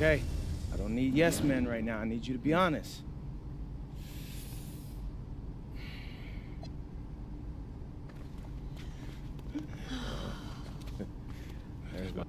Okay? I don't need yes men right now. I need you to be honest. There's my...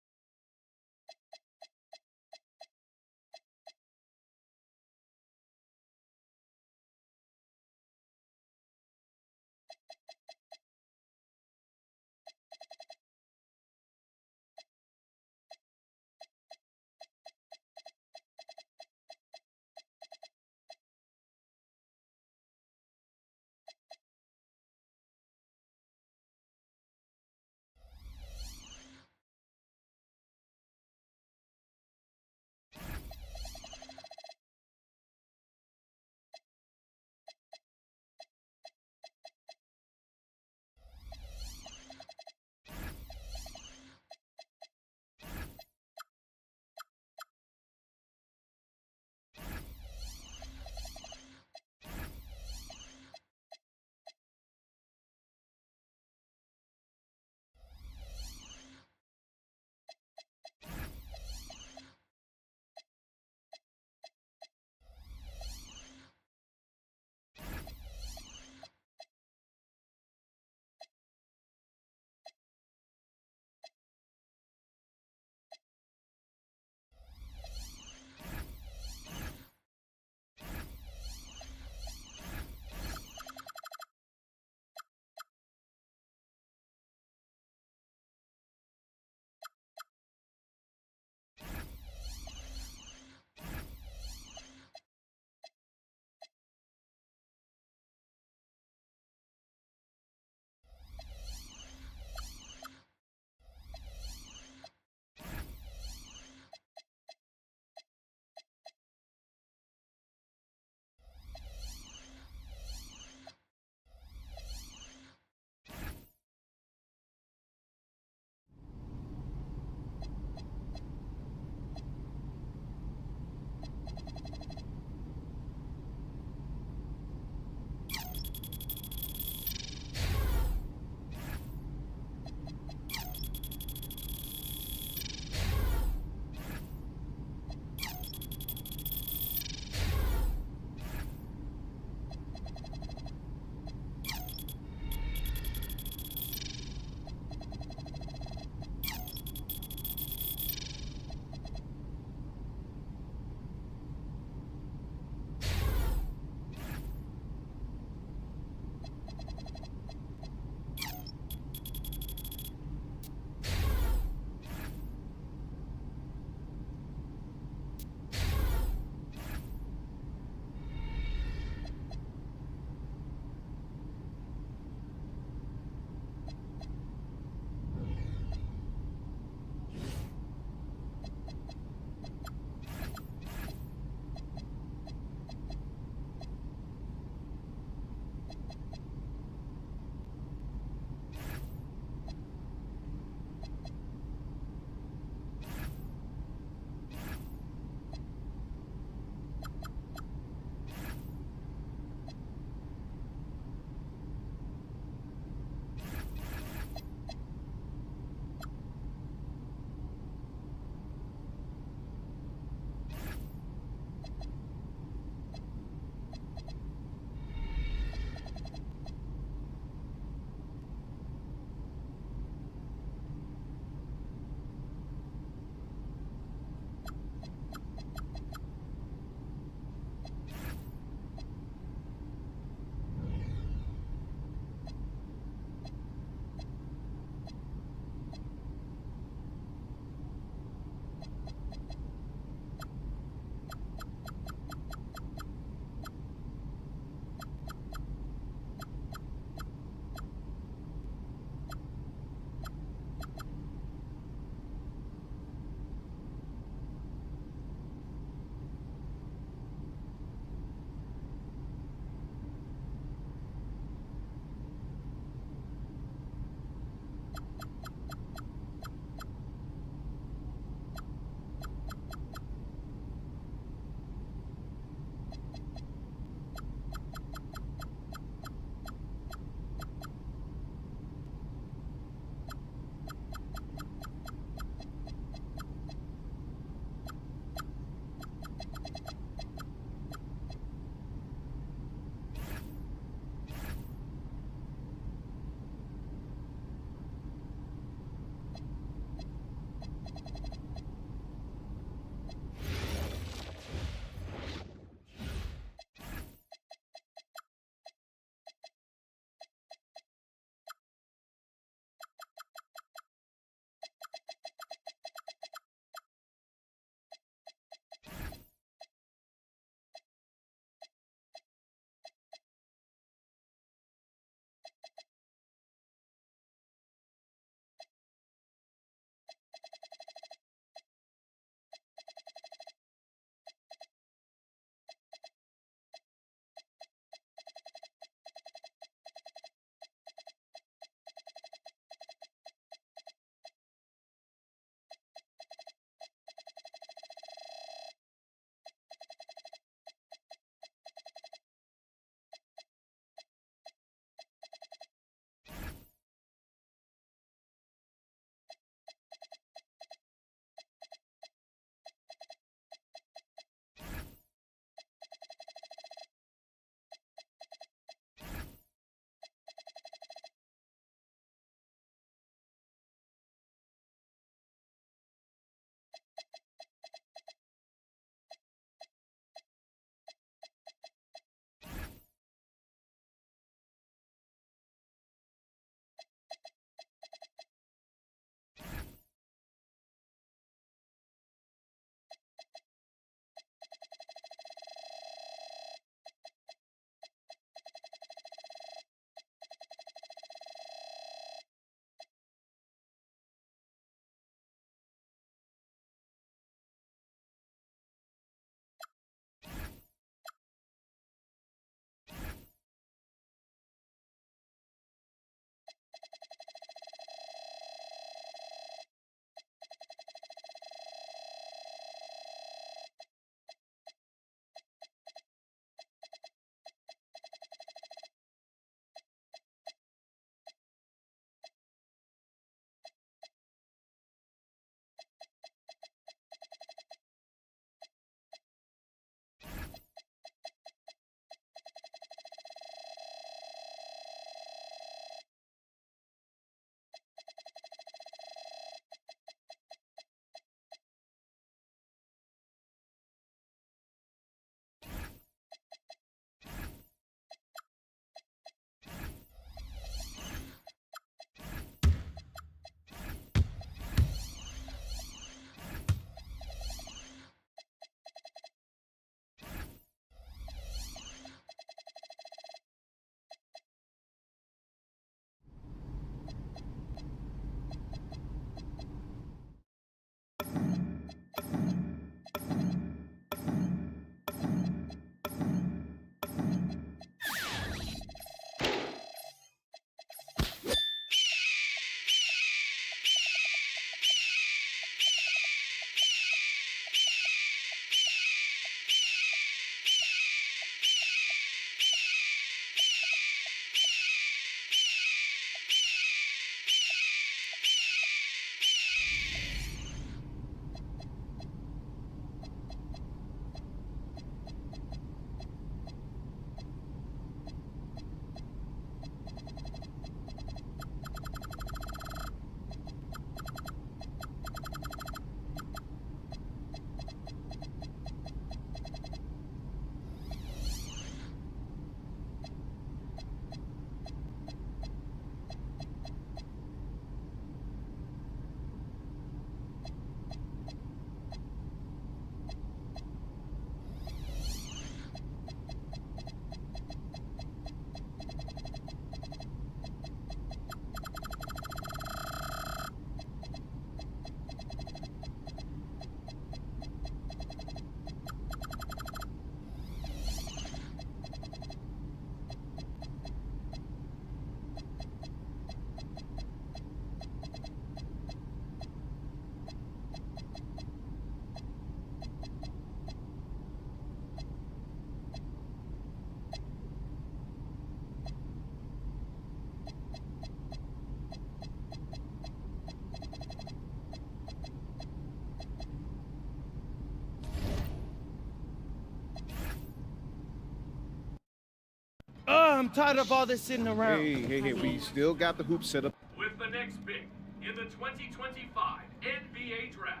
I'm tired of all this sitting around. Hey, we still got the hoop set up. With the next pick in the 2025 NBA Draft,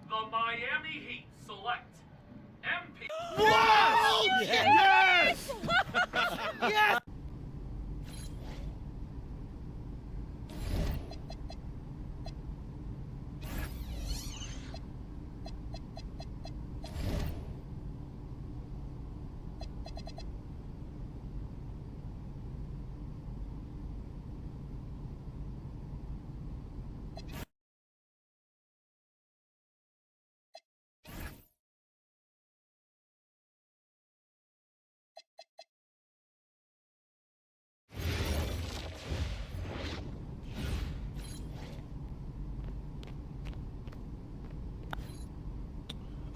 the Miami Heat select MP. Yes! Yes! Yes!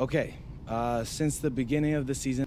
Okay, since the beginning of the season,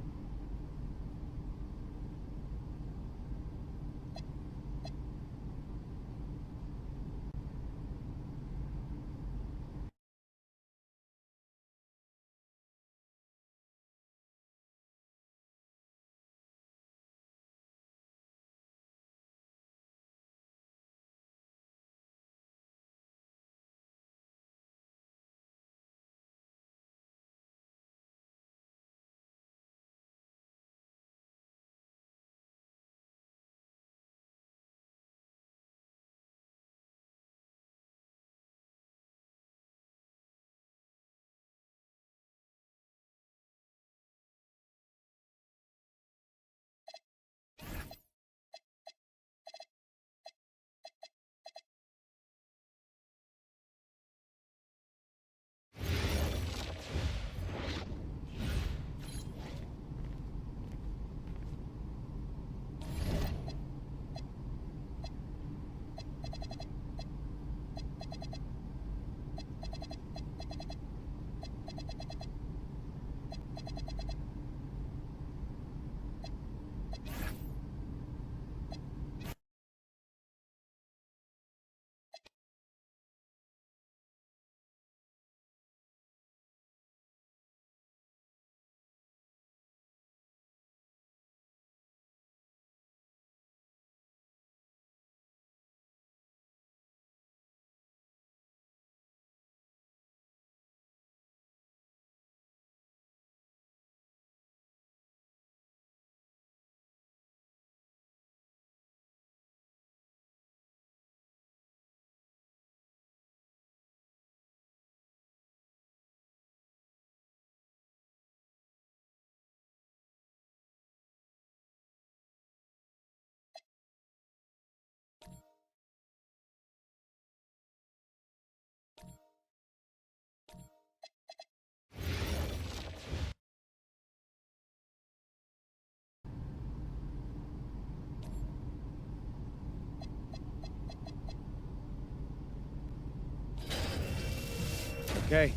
okay,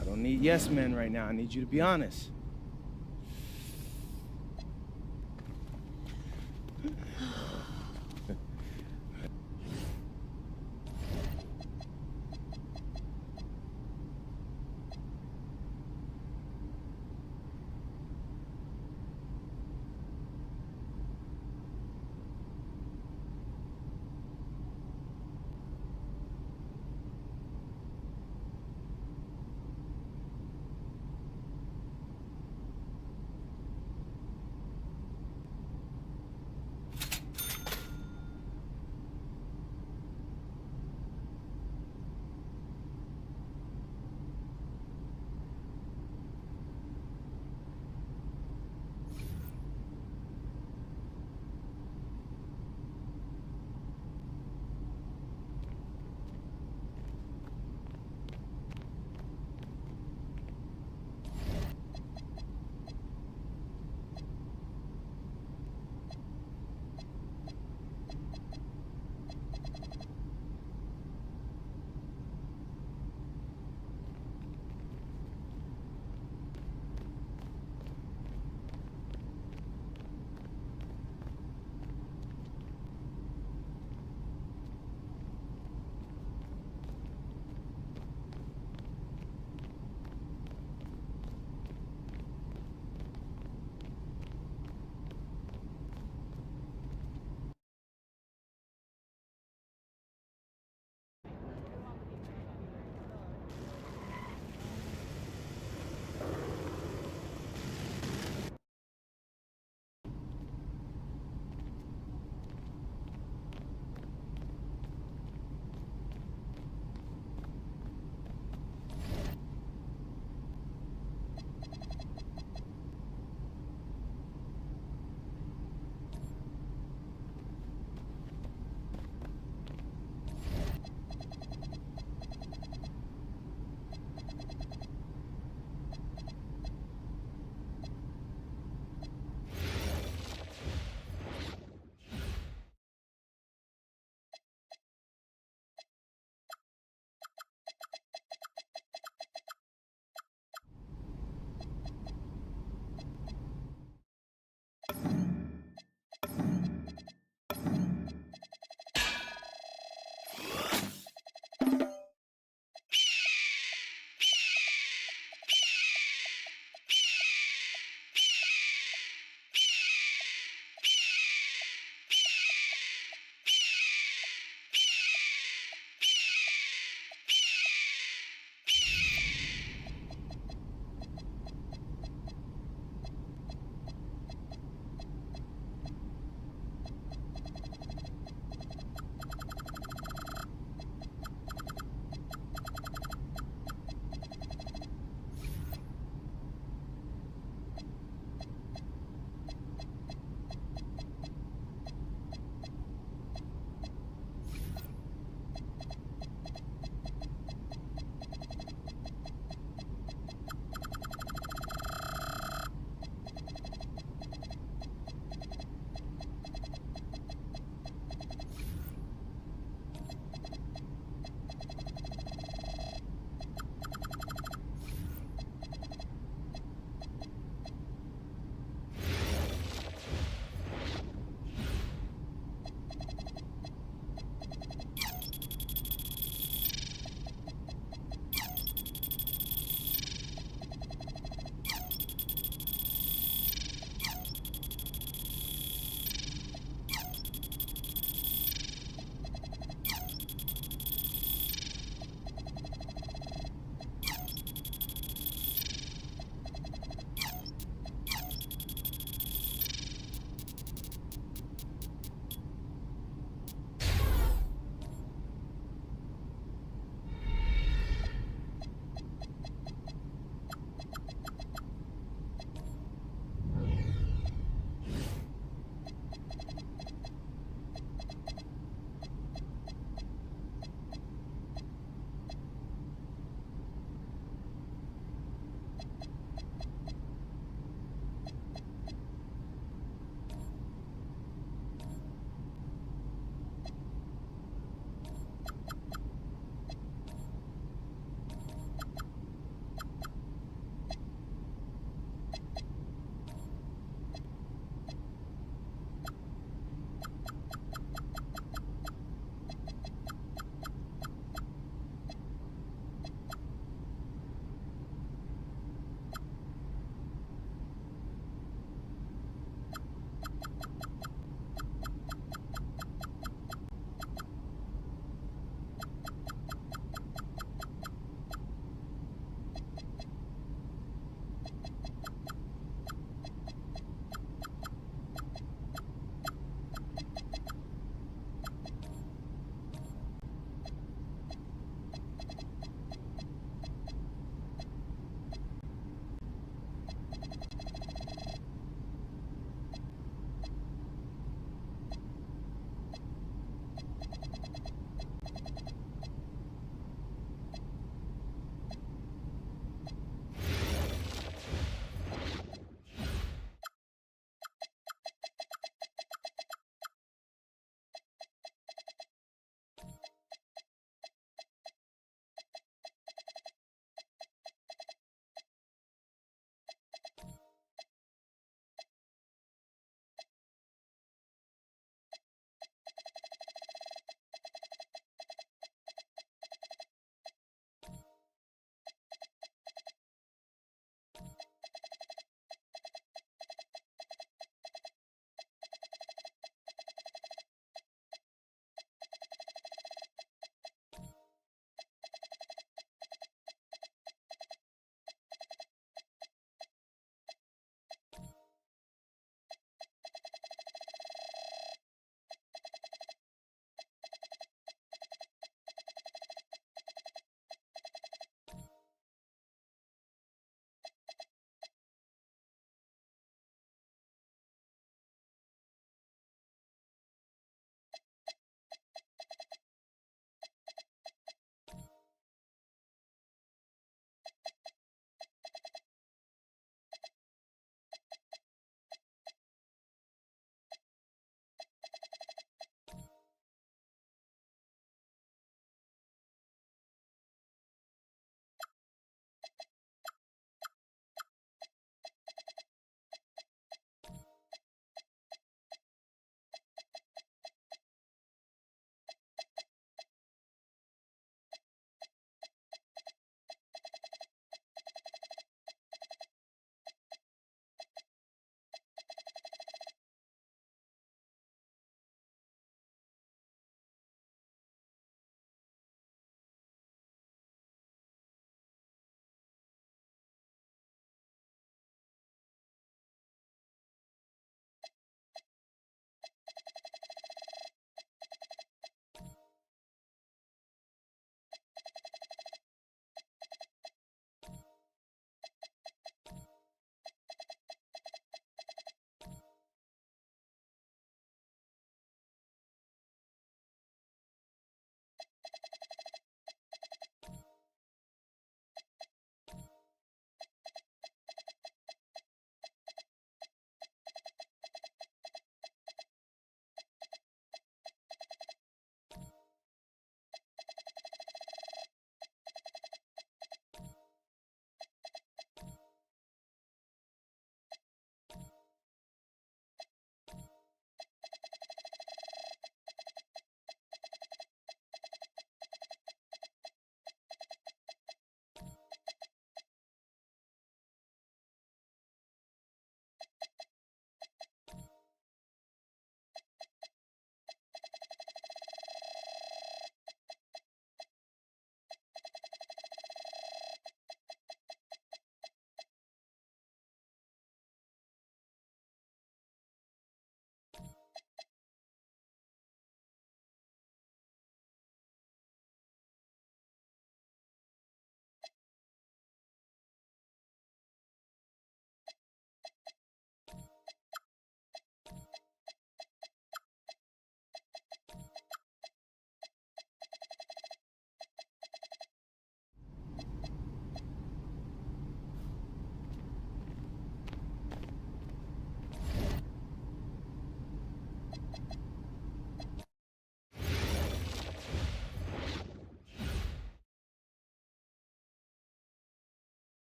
I don't need yes men right now. I need you to be honest.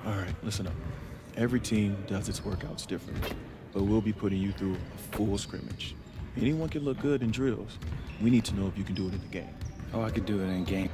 All right, listen up. Every team does its workouts differently, but we'll be putting you through a full scrimmage. Anyone can look good in drills. We need to know if you can do it in the game. Oh, I could do it in game.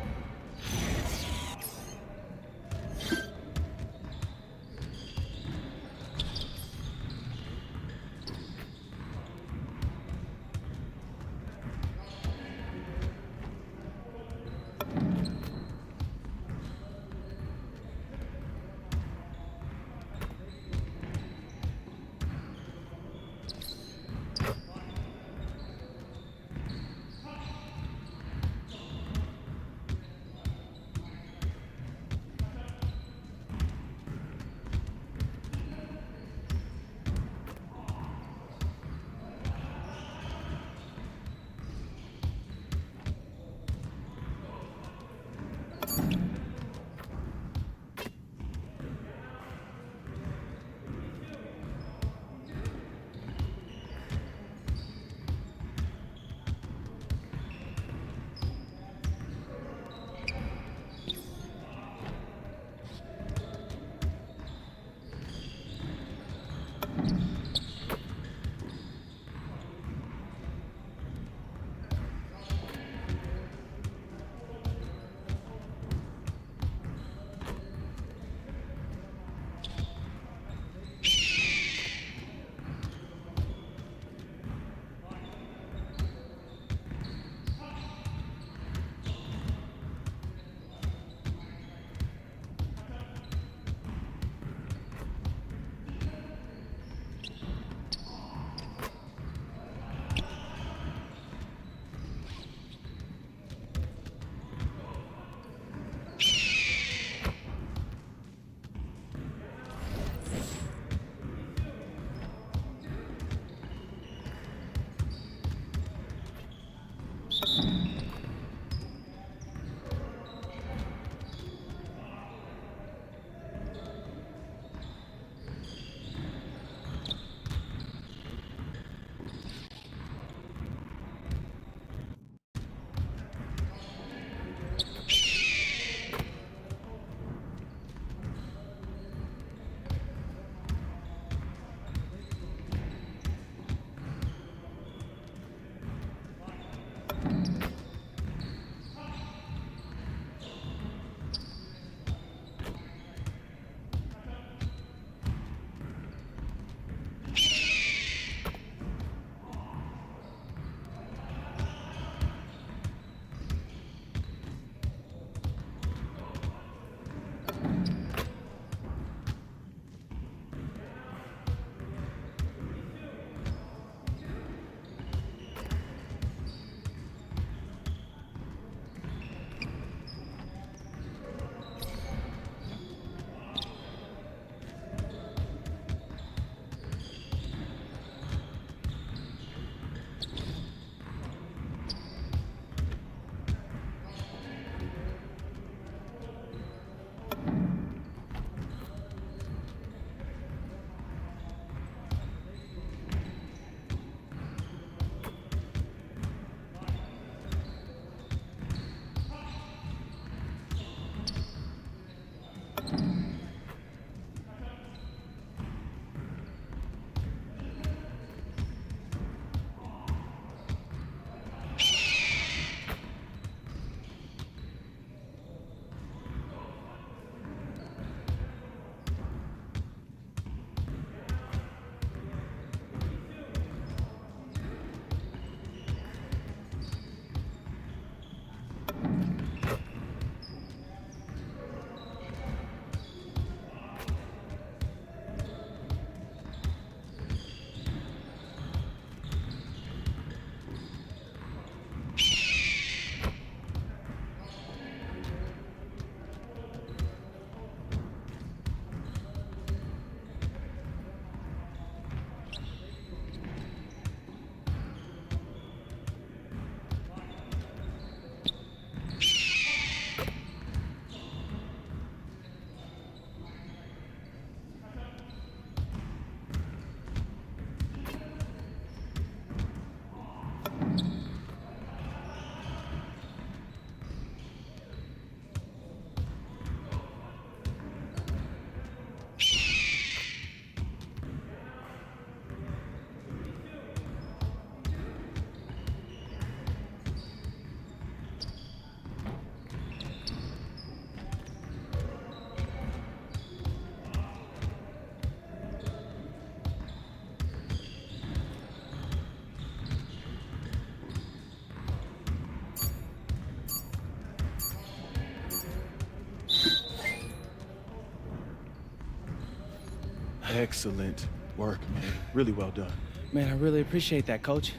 Excellent work, man. Really well done. Man, I really appreciate that, Coach.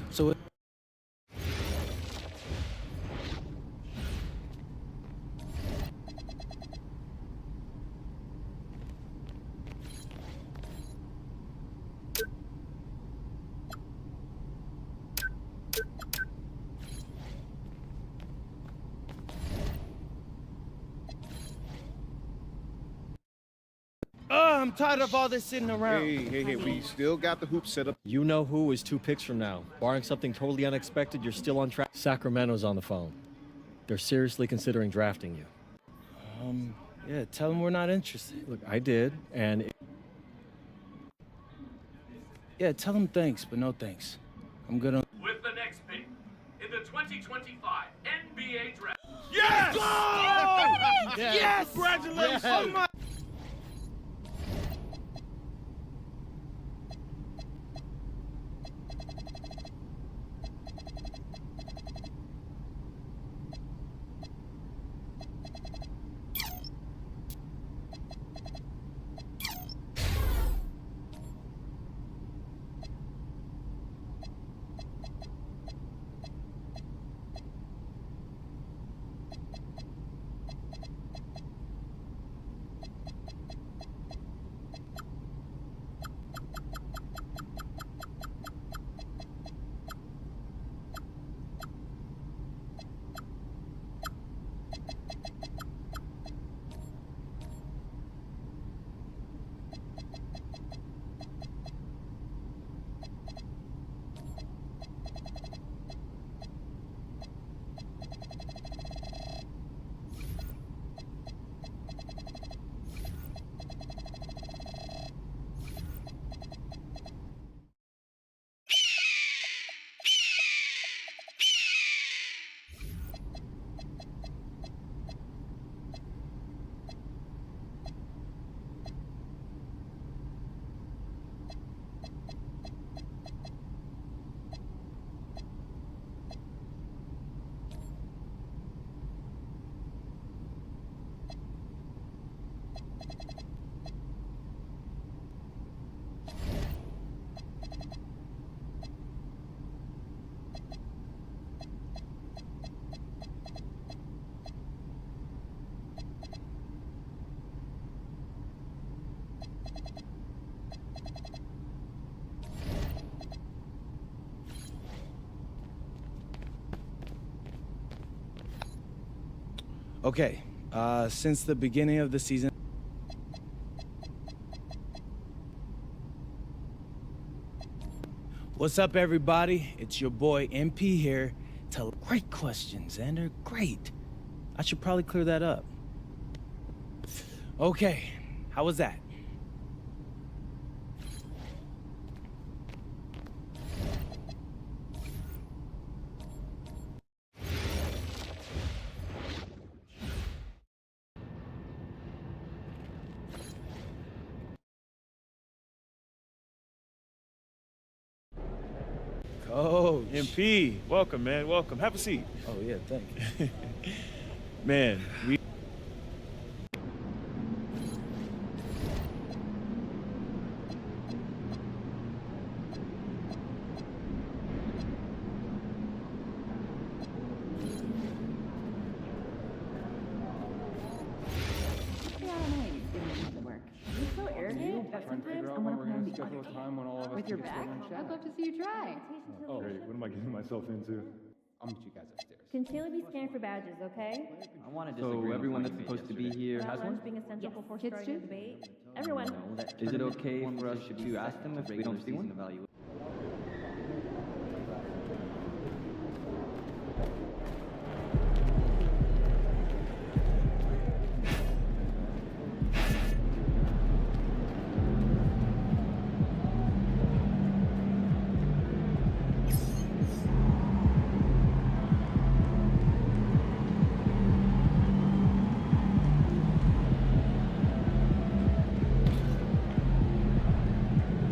So, I'm tired of all this sitting around. Hey, we still got the hoop set up. You know who is 2 picks from now. Barring something totally unexpected, you're still on track. Sacramento's on the phone. They're seriously considering drafting you. Yeah, tell them we're not interested. Look, I did, and Yeah, tell them thanks, but no thanks. I'm good on... With the next pick in the 2025 NBA Draft. Yes! Go! Yes! Congratulations! Oh my... Okay, since the beginning of the season... What's up, everybody? It's your boy MP here. Tell great questions, and they're great. I should probably clear that up. Okay, how was that? Coach. MP, welcome, man. Welcome. Have a seat. Oh, yeah, thank you. Man, we... With your back? I'd love to see you try. Oh, great. What am I getting myself into? I'll meet you guys upstairs. Continue to be scanned for badges, okay? I want to disagree. So everyone that's supposed to be here has one? Being essential before Kids starting too? the debate. Everyone. Is it okay for us to ask them if we don't see one? You're so arrogant. That's sometimes. I'm gonna come home and fight you. Oh, great. What am I getting myself into? I'm gonna meet you guys upstairs. Continue to be scanned for badges, okay? Kids too? Everyone. Is it okay for us to ask them if we don't see one? Everyone. Is it okay for us to ask them if we don't see one?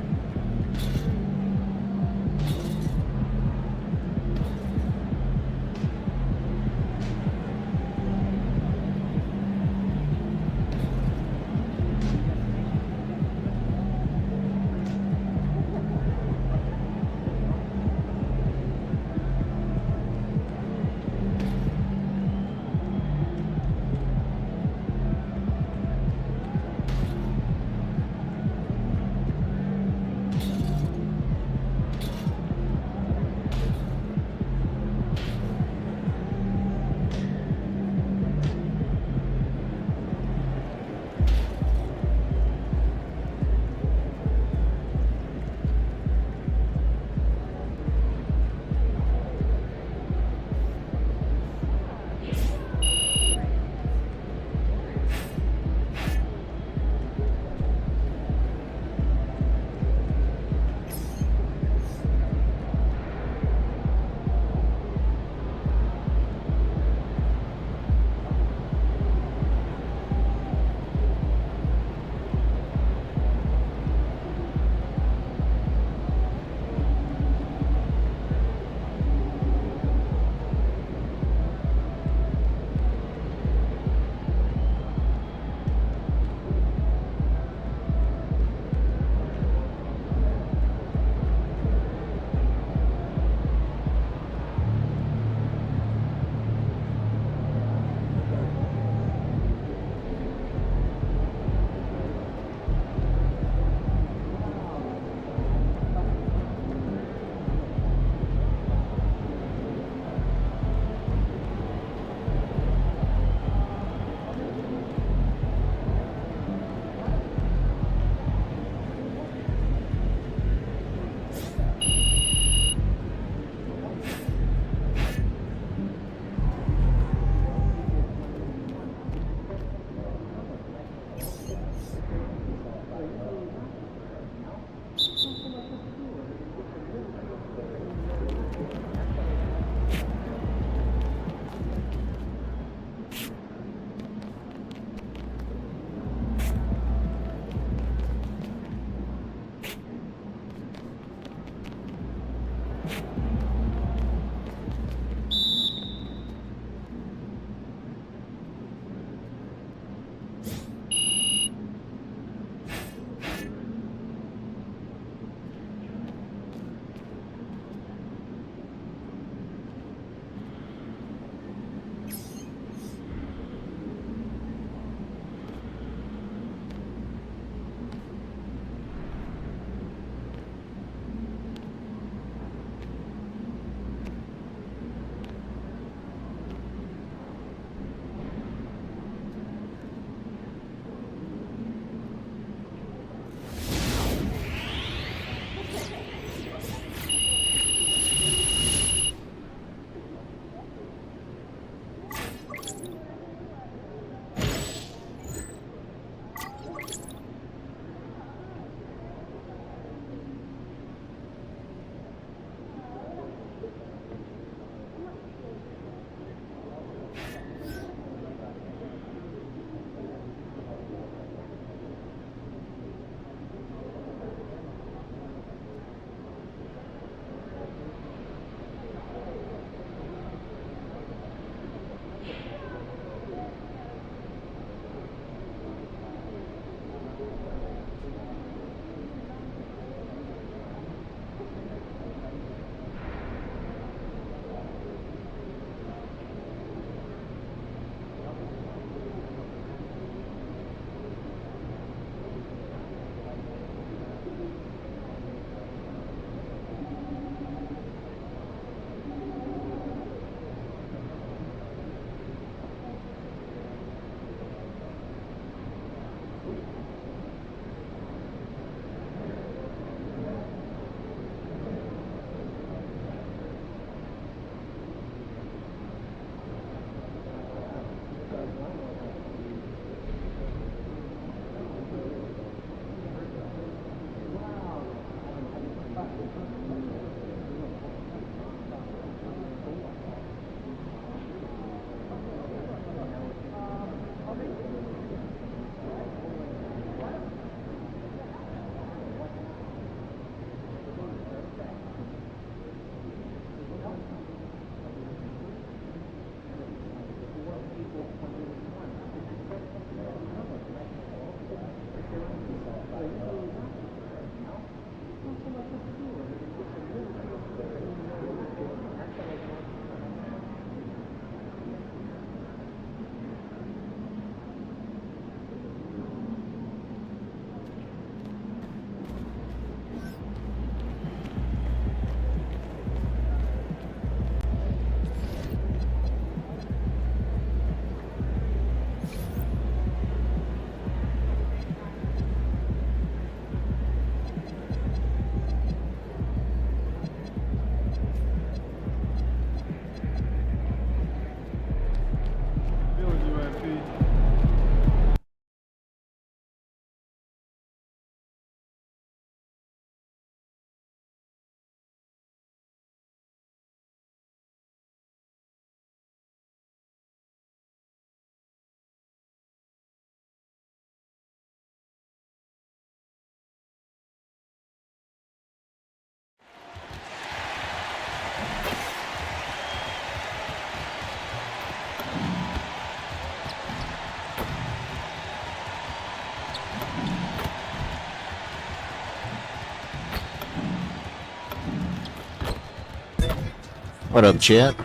What up, chat?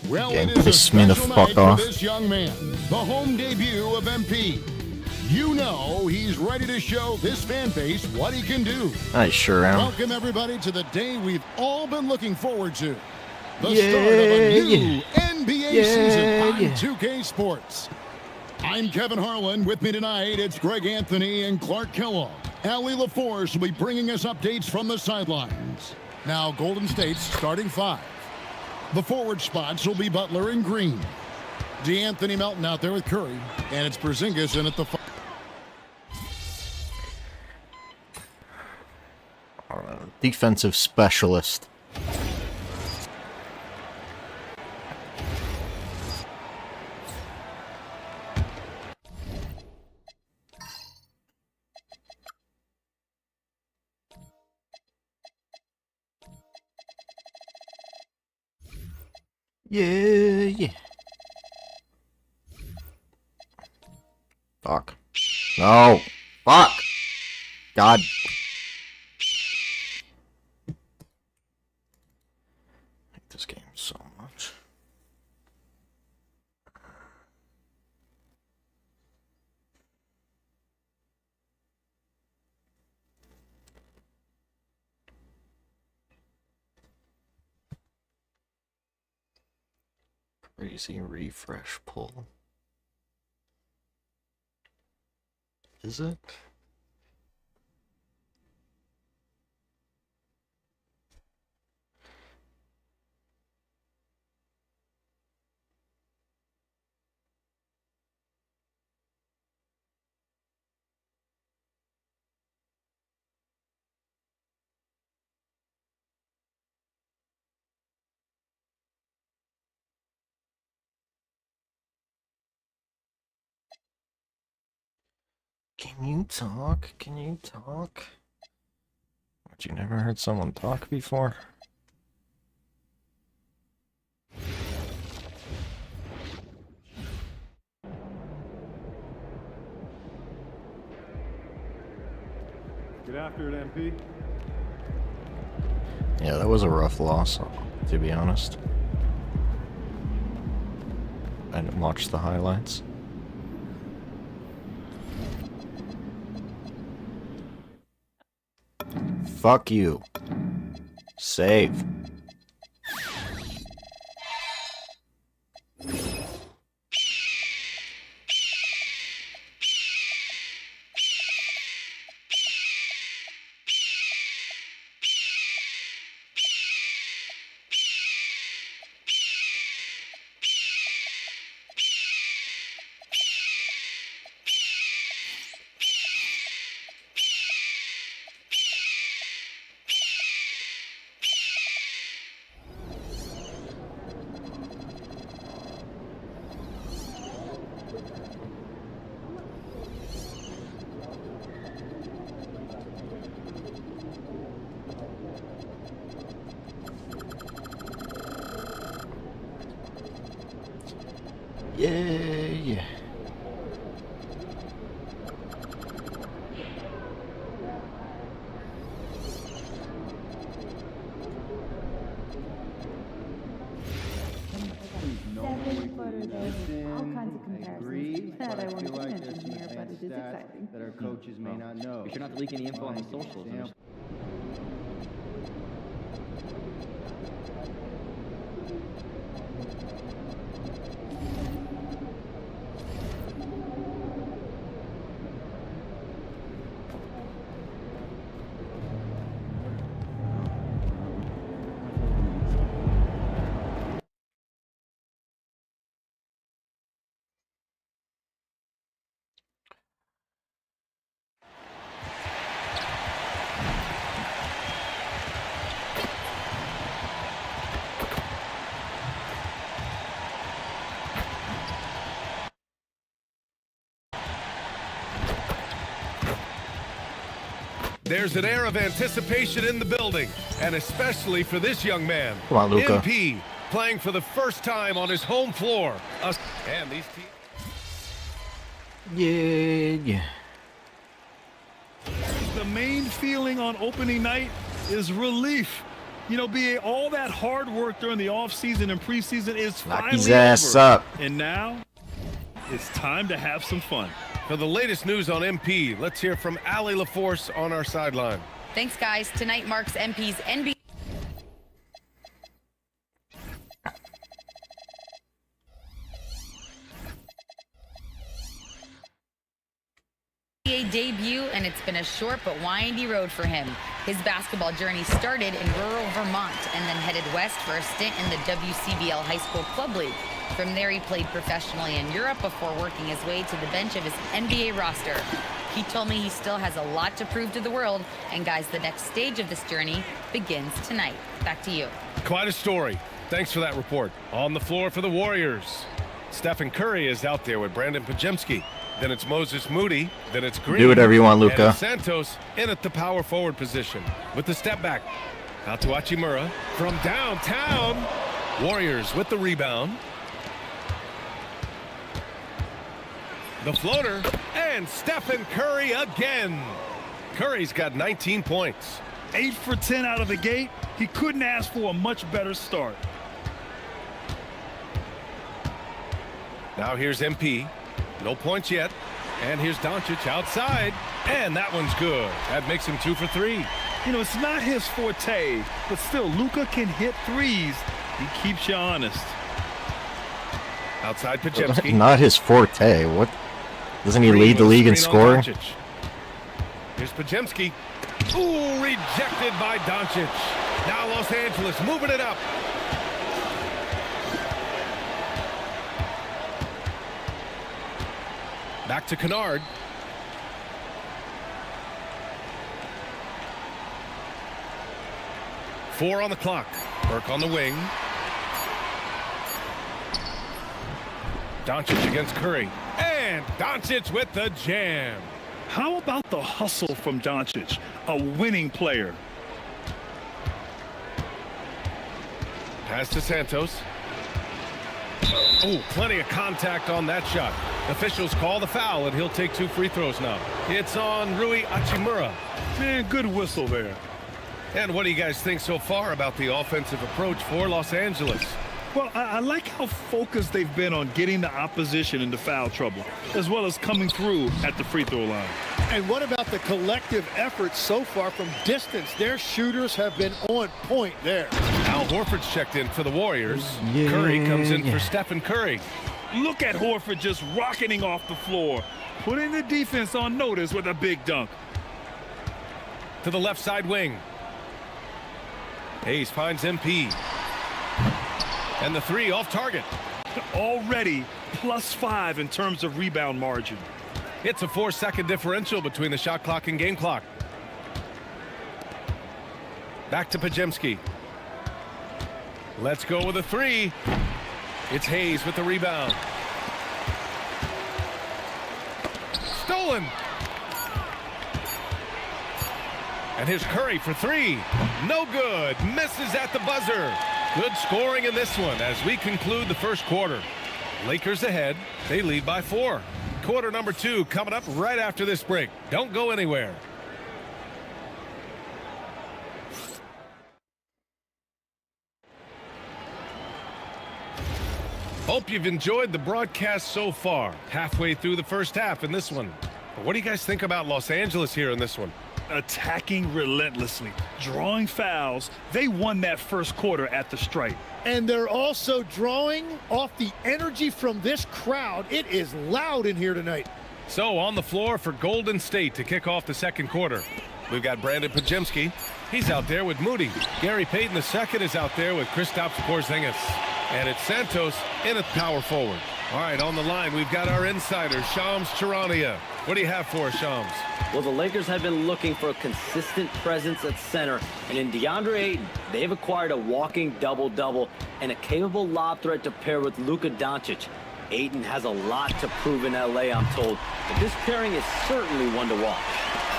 Well, Okay, it is piss a me the special fuck night for off. this young man, the home debut of MP. You know he's ready to show this fan base what he can do. I sure am. Welcome, everybody, to the day we've all been looking forward to. The Yeah, start of a new yeah. NBA Yeah, season on yeah. 2K Sports. I'm Kevin Harlan. With me tonight, it's Greg Anthony and Clark Kellogg. Allie LaForce will be bringing us updates from the sidelines. Now, Golden State's starting five. The forward spots will be Butler and Green. DeAnthony Melton out there with Curry. And it's Porzingis in at the Defensive specialist. Yeah. Fuck. No. Fuck. God. I hate this game so much. Crazy refresh pull. Is it? Can you talk? Can you talk? What, you never heard someone talk before? Get after it, MP. Yeah, that was a rough loss, to be honest. I didn't watch the highlights. Fuck you. Save. Yay! All kinds of comparisons that I won't mention here, but it is exciting. That our coaches may not know. Be sure not to leak any info on the socials. There's an air of anticipation in the building, and especially for this young man. Come on, Luka. MP playing for the first time on his home floor. And these teams. Yeah. The main feeling on opening night is relief. You know, being all that hard work during the offseason and preseason is Knock his finally ass over. up. And now it's time to have some fun. For the latest news on MP, let's hear from Allie LaForce on our sideline. Thanks, guys. Tonight marks MP's NBA debut, and it's been a short but windy road for him. His basketball journey started in rural Vermont and then headed west for a stint in the WCBL High School Club League. From there, he played professionally in Europe before working his way to the bench of his NBA roster. He told me he still has a lot to prove to the world, and guys, the next stage of this journey begins tonight. Back to you. Quite a story. Thanks for that report. On the floor for the Warriors, Stephen Curry is out there with Brandon Pajemski. Then it's Moses Moody. Then it's Green. Do whatever you want, Luka. And Santos in at the power forward position with the step back. Out to Hachimura from downtown. Warriors with the rebound. The floater, and Stephen Curry again. Curry's got 19 points. 8 for 10 out of the gate. He couldn't ask for a much better start. Now here's MP. No points yet. And here's Doncic outside. And that one's good. That makes him 2 for 3. You know, it's not his forte, but still, Luka can hit threes. He keeps you honest. Outside Pajemski. Not his forte. What? Doesn't he lead the league in scoring? Here's Pajemski. Ooh, rejected by Doncic. Now Los Angeles moving it up. Back to Kennard. Four on the clock. Burke on the wing. Doncic against Curry. And Doncic with the jam. How about the hustle from Doncic, a winning player? Pass to Santos. Oh, plenty of contact on that shot. Officials call the foul, and he'll take 2 free throws now. It's on Rui Hachimura. Man, good whistle there. And what do you guys think so far about the offensive approach for Los Angeles? Well, I like how focused they've been on getting the opposition into foul trouble, as well as coming through at the free throw line. And what about the collective effort so far from distance? Their shooters have been on point there. Al Horford's checked in for the Warriors. Curry comes in for Stephen Curry. Look at Horford just rocketing off the floor, putting the defense on notice with a big dunk. To the left side wing. Hayes finds MP. And the 3 off target. Already +5 in terms of rebound margin. It's a 4-second differential between the shot clock and game clock. Back to Podziemski. Let's go with a 3. It's Hayes with the rebound. Stolen. And here's Curry for 3. No good. Misses at the buzzer. Good scoring in this one as we conclude the first quarter. Lakers ahead. They lead by 4. Quarter number 2 coming up right after this break. Don't go anywhere. Hope you've enjoyed the broadcast so far. Halfway through the first half in this one. What do you guys think about Los Angeles here in this one? Attacking relentlessly, drawing fouls. They won that first quarter at the stripe. And they're also drawing off the energy from this crowd. It is loud in here tonight. So on the floor for Golden State to kick off the second quarter. We've got Brandon Podziemski. He's out there with Moody. Gary Payton II is out there with Kristaps Porzingis. And it's Santos in at power forward. All right, on the line, we've got our insider, Shams Charania. What do you have for us, Shams? Well, the Lakers have been looking for a consistent presence at center, and in DeAndre Ayton, they've acquired a walking double-double and a capable lob threat to pair with Luka Doncic. Ayton has a lot to prove in LA, I'm told, but this pairing is certainly one to watch.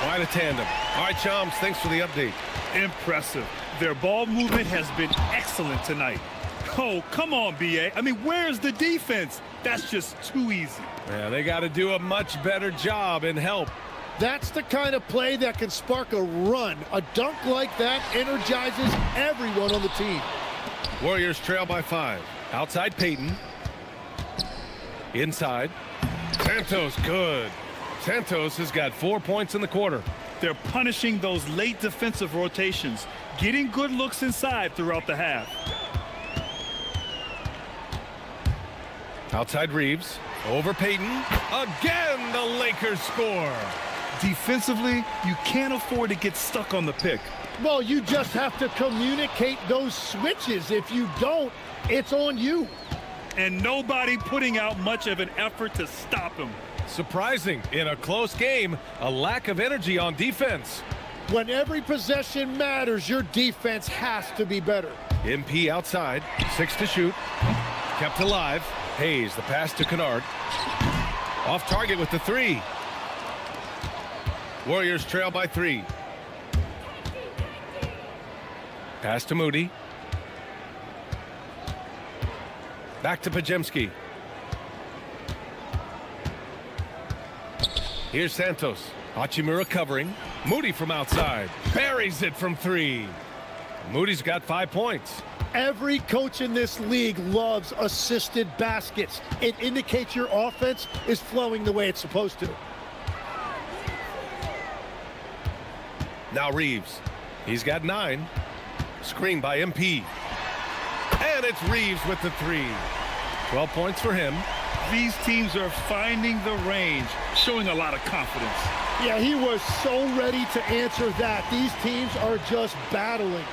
Quite a tandem. All right, Shams, thanks for the update. Impressive. Their ball movement has been excellent tonight. Oh, come on, B.A. I mean, where's the defense? That's just too easy. Yeah, they got to do a much better job and help. That's the kind of play that can spark a run. A dunk like that energizes everyone on the team. Warriors trail by 5. Outside Payton. Inside. Santos, good. Santos has got 4 points in the quarter. They're punishing those late defensive rotations, getting good looks inside throughout the half. Outside Reeves. Over Payton. Again, the Lakers score. Defensively, you can't afford to get stuck on the pick. Well, you just have to communicate those switches. If you don't, it's on you. And nobody putting out much of an effort to stop him. Surprising, in a close game, a lack of energy on defense. When every possession matters, your defense has to be better. MP outside, 6 to shoot. Kept alive. Hayes, the pass to Kennard. Off target with the 3. Warriors trail by 3. Pass to Moody. Back to Podziemski. Here's Santos. Hachimura covering. Moody from outside. Buries it from 3. Moody's got 5 points. Every coach in this league loves assisted baskets. It indicates your offense is flowing the way it's supposed to. Now Reeves. He's got 9. Screen by MP. And it's Reeves with the 3. 12 points for him. These teams are finding the range, showing a lot of confidence. Yeah, he was so ready to answer that. These teams are just battling.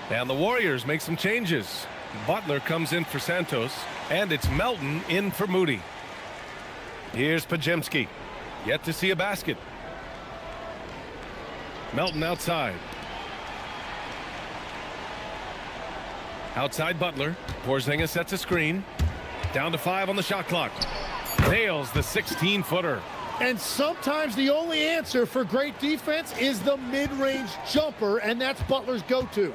And the Warriors make some changes. Butler comes in for Santos, and it's Melton in for Moody. Here's Podziemski. Yet to see a basket. Melton outside. Outside Butler. Porzingis sets a screen. Down to 5 on the shot clock. Nails the 16-footer. And sometimes the only answer for great defense is the mid-range jumper, and that's Butler's go-to.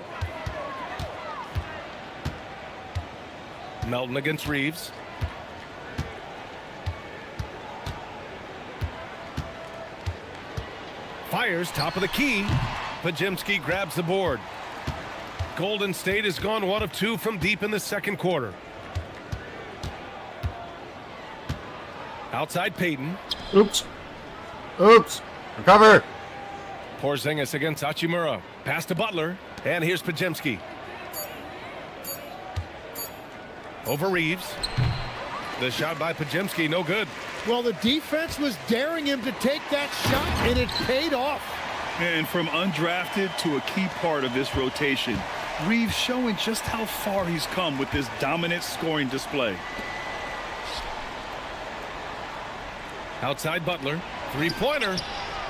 Melton against Reeves. Fires top of the key. Pajemski grabs the board. Golden State has gone 1 of 2 from deep in the second quarter. Outside Payton. Oops. Recover. Porzingis against Hachimura. Pass to Butler. And here's Pajemski. Over Reeves. The shot by Pajemski, no good. Well, the defense was daring him to take that shot, and it paid off. And from undrafted to a key part of this rotation, Reeves showing just how far he's come with this dominant scoring display. Outside Butler. Three-pointer.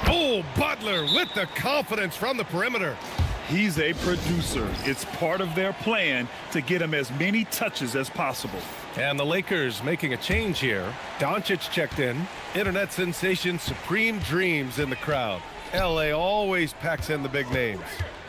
Oh, Butler with the confidence from the perimeter. He's a producer. It's part of their plan to get him as many touches as possible. And the Lakers making a change here. Doncic checked in. Internet sensation Supreme Dreams in the crowd. LA always packs in the big names.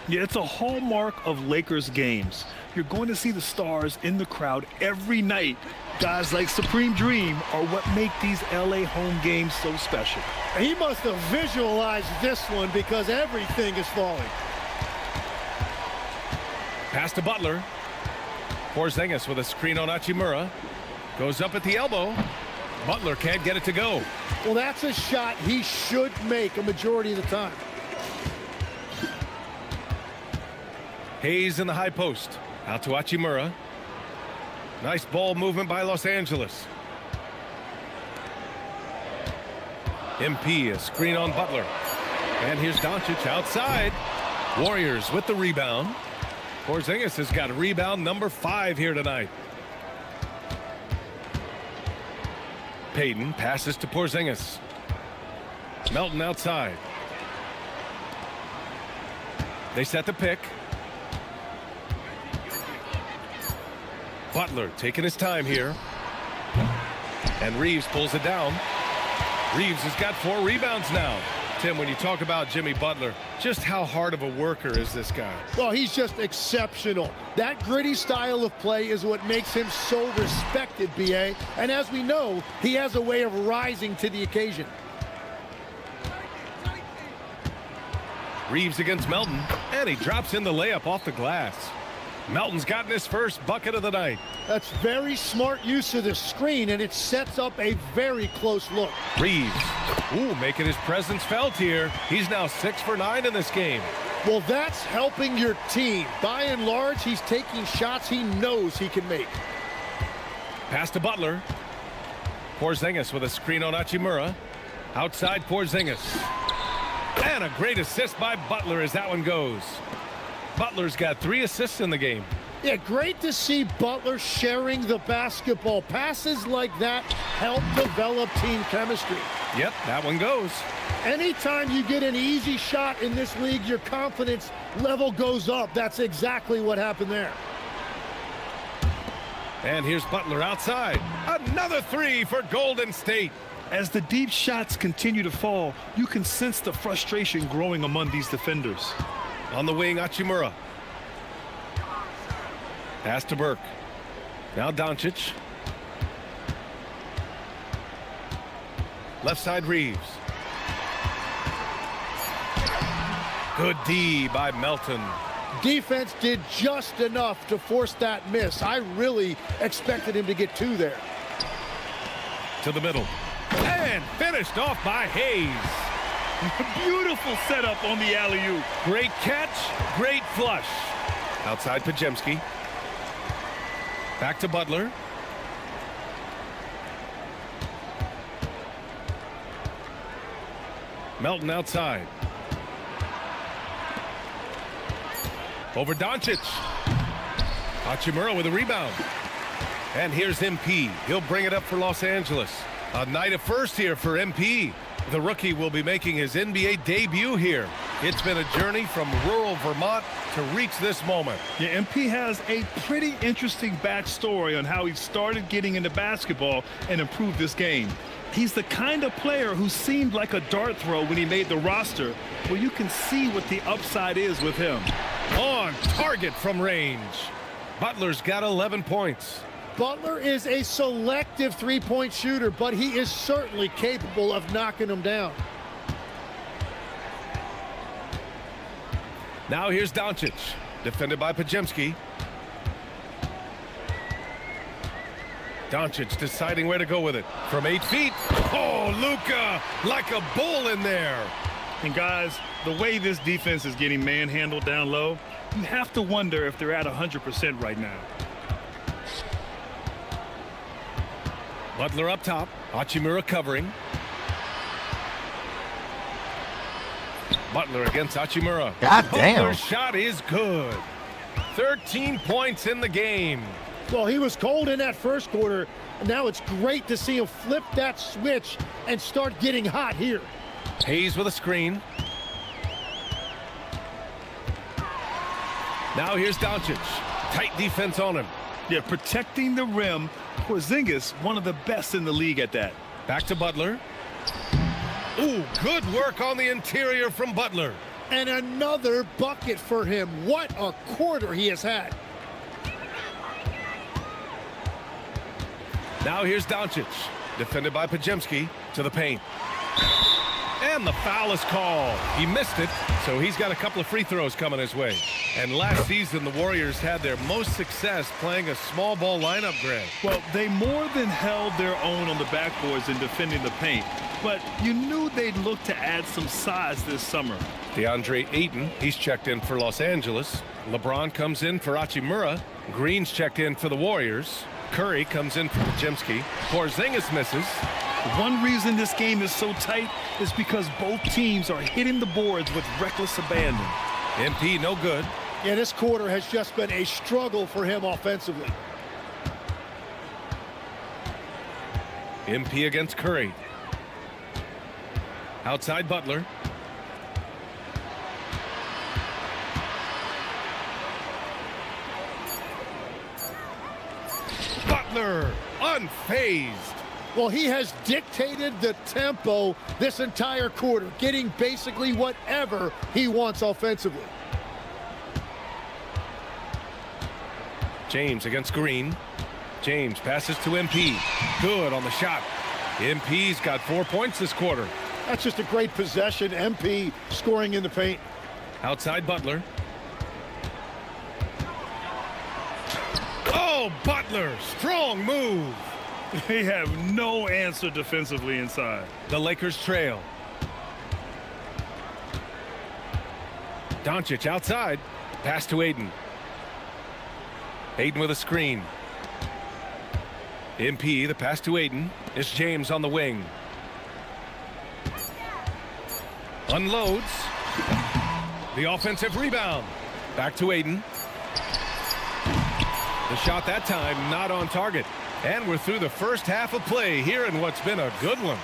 Yeah, it's a hallmark of Lakers games. You're going to see the stars in the crowd every night. Guys like Supreme Dream are what make these LA home games so special. He must have visualized this one because everything is falling. Pass to Butler. Porzingis with a screen on Hachimura. Goes up at the elbow. Butler can't get it to go. Well, that's a shot he should make a majority of the time. Hayes in the high post. Out to Hachimura. Nice ball movement by Los Angeles. MP, a screen on Butler. And here's Doncic outside. Warriors with the rebound. Porzingis has got rebound number 5 here tonight. Payton passes to Porzingis. Melton outside. They set the pick. Butler taking his time here. And Reeves pulls it down. Reeves has got 4 rebounds now. Tim, when you talk about Jimmy Butler, just how hard of a worker is this guy? Well, he's just exceptional. That gritty style of play is what makes him so respected, B.A. And as we know, he has a way of rising to the occasion. Reeves against Melton, and he drops in the layup off the glass. Melton's gotten his first bucket of the night. That's very smart use of the screen, and it sets up a very close look. Reeves, making his presence felt here. He's now 6 for 9 in this game. Well, that's helping your team. By and large, he's taking shots he knows he can make. Pass to Butler. Porzingis with a screen on Hachimura. Outside Porzingis. And a great assist by Butler as that one goes. Butler's got 3 assists in the game. Yeah, great to see Butler sharing the basketball. Passes like that help develop team chemistry. Yep, that one goes. Anytime you get an easy shot in this league, your confidence level goes up. That's exactly what happened there. And here's Butler outside. Another 3 for Golden State. As the deep shots continue to fall, you can sense the frustration growing among these defenders. On the wing, Hachimura. Pass to Burke. Now Doncic. Left side Reeves. Good D by Melton. Defense did just enough to force that miss. I really expected him to get 2 there. To the middle. And finished off by Hayes. Beautiful setup on the alley-oop. Great catch, great flush. Outside Pajemski. Back to Butler. Melton outside. Over Doncic. Hachimura with a rebound. And here's MP. He'll bring it up for Los Angeles. A night of first here for MP. The rookie will be making his NBA debut here. It's been a journey from rural Vermont to reach this moment. Yeah, MP has a pretty interesting backstory on how he started getting into basketball and improved this game. He's the kind of player who seemed like a dart throw when he made the roster, where you can see what the upside is with him. On target from range. Butler's got 11 points. Butler is a selective three-point shooter, but he is certainly capable of knocking them down. Now here's Doncic, defended by Pajemski. Doncic deciding where to go with it. From 8 feet. Oh, Luka, like a bull in there. And guys, the way this defense is getting manhandled down low, you have to wonder if they're at 100% right now. Butler up top. Hachimura covering. Butler against Hachimura. God damn. Butler's shot is good. 13 points in the game. Well, he was cold in that first quarter. Now it's great to see him flip that switch and start getting hot here. Hayes with a screen. Now here's Doncic. Tight defense on him. Yeah, protecting the rim. Porzingis, one of the best in the league at that. Back to Butler. Ooh, good work on the interior from Butler. And another bucket for him. What a quarter he has had. Now here's Doncic, defended by Pajemski, to the paint. And the foul is called. He missed it, so he's got a couple of free throws coming his way. And last season, the Warriors had their most success playing a small ball lineup, Greg. Well, they more than held their own on the backboards in defending the paint. But you knew they'd look to add some size this summer. DeAndre Ayton, he's checked in for Los Angeles. LeBron comes in for Hachimura. Green's checked in for the Warriors. Curry comes in for Pajemski. Porzingis misses. One reason this game is so tight is because both teams are hitting the boards with reckless abandon. MP no good. Yeah, this quarter has just been a struggle for him offensively. MP against Curry. Outside Butler. Butler unfazed. Well, he has dictated the tempo this entire quarter, getting basically whatever he wants offensively. James against Green. James passes to MP. Good on the shot. MP's got 4 points this quarter. That's just a great possession. MP scoring in the paint. Outside Butler. Oh, Butler, strong move. They have no answer defensively inside. The Lakers trail. Doncic outside. Pass to Ayton. Ayton with a screen. MP, the pass to Ayton. It's James on the wing. Unloads. The offensive rebound. Back to Ayton. The shot that time not on target. And we're through the first half of play here in what's been a good one.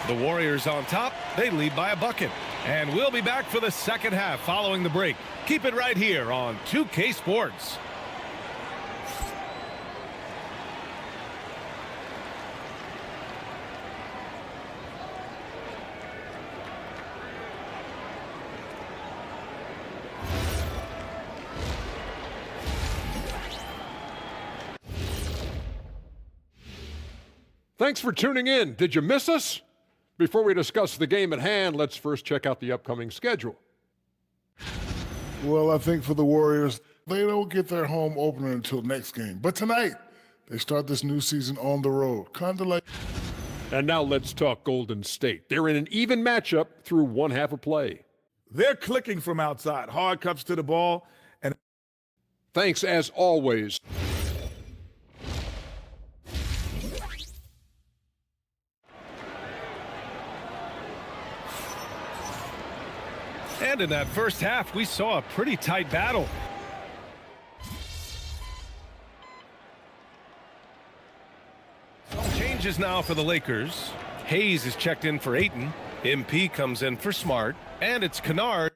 The Warriors on top. They lead by a bucket. And we'll be back for the second half following the break. Keep it right here on 2K Sports. Thanks for tuning in. Did you miss us? Before we discuss the game at hand, let's first check out the upcoming schedule. Well, I think for the Warriors, they don't get their home opener until next game. But tonight, they start this new season on the road. Kind of like... And now let's talk Golden State. They're in an even matchup through one half of play. They're clicking from outside. Hard cups to the ball. And thanks, as always. And in that first half, we saw a pretty tight battle. Some changes now for the Lakers. Hayes is checked in for Ayton. MP comes in for Smart. And it's Kennard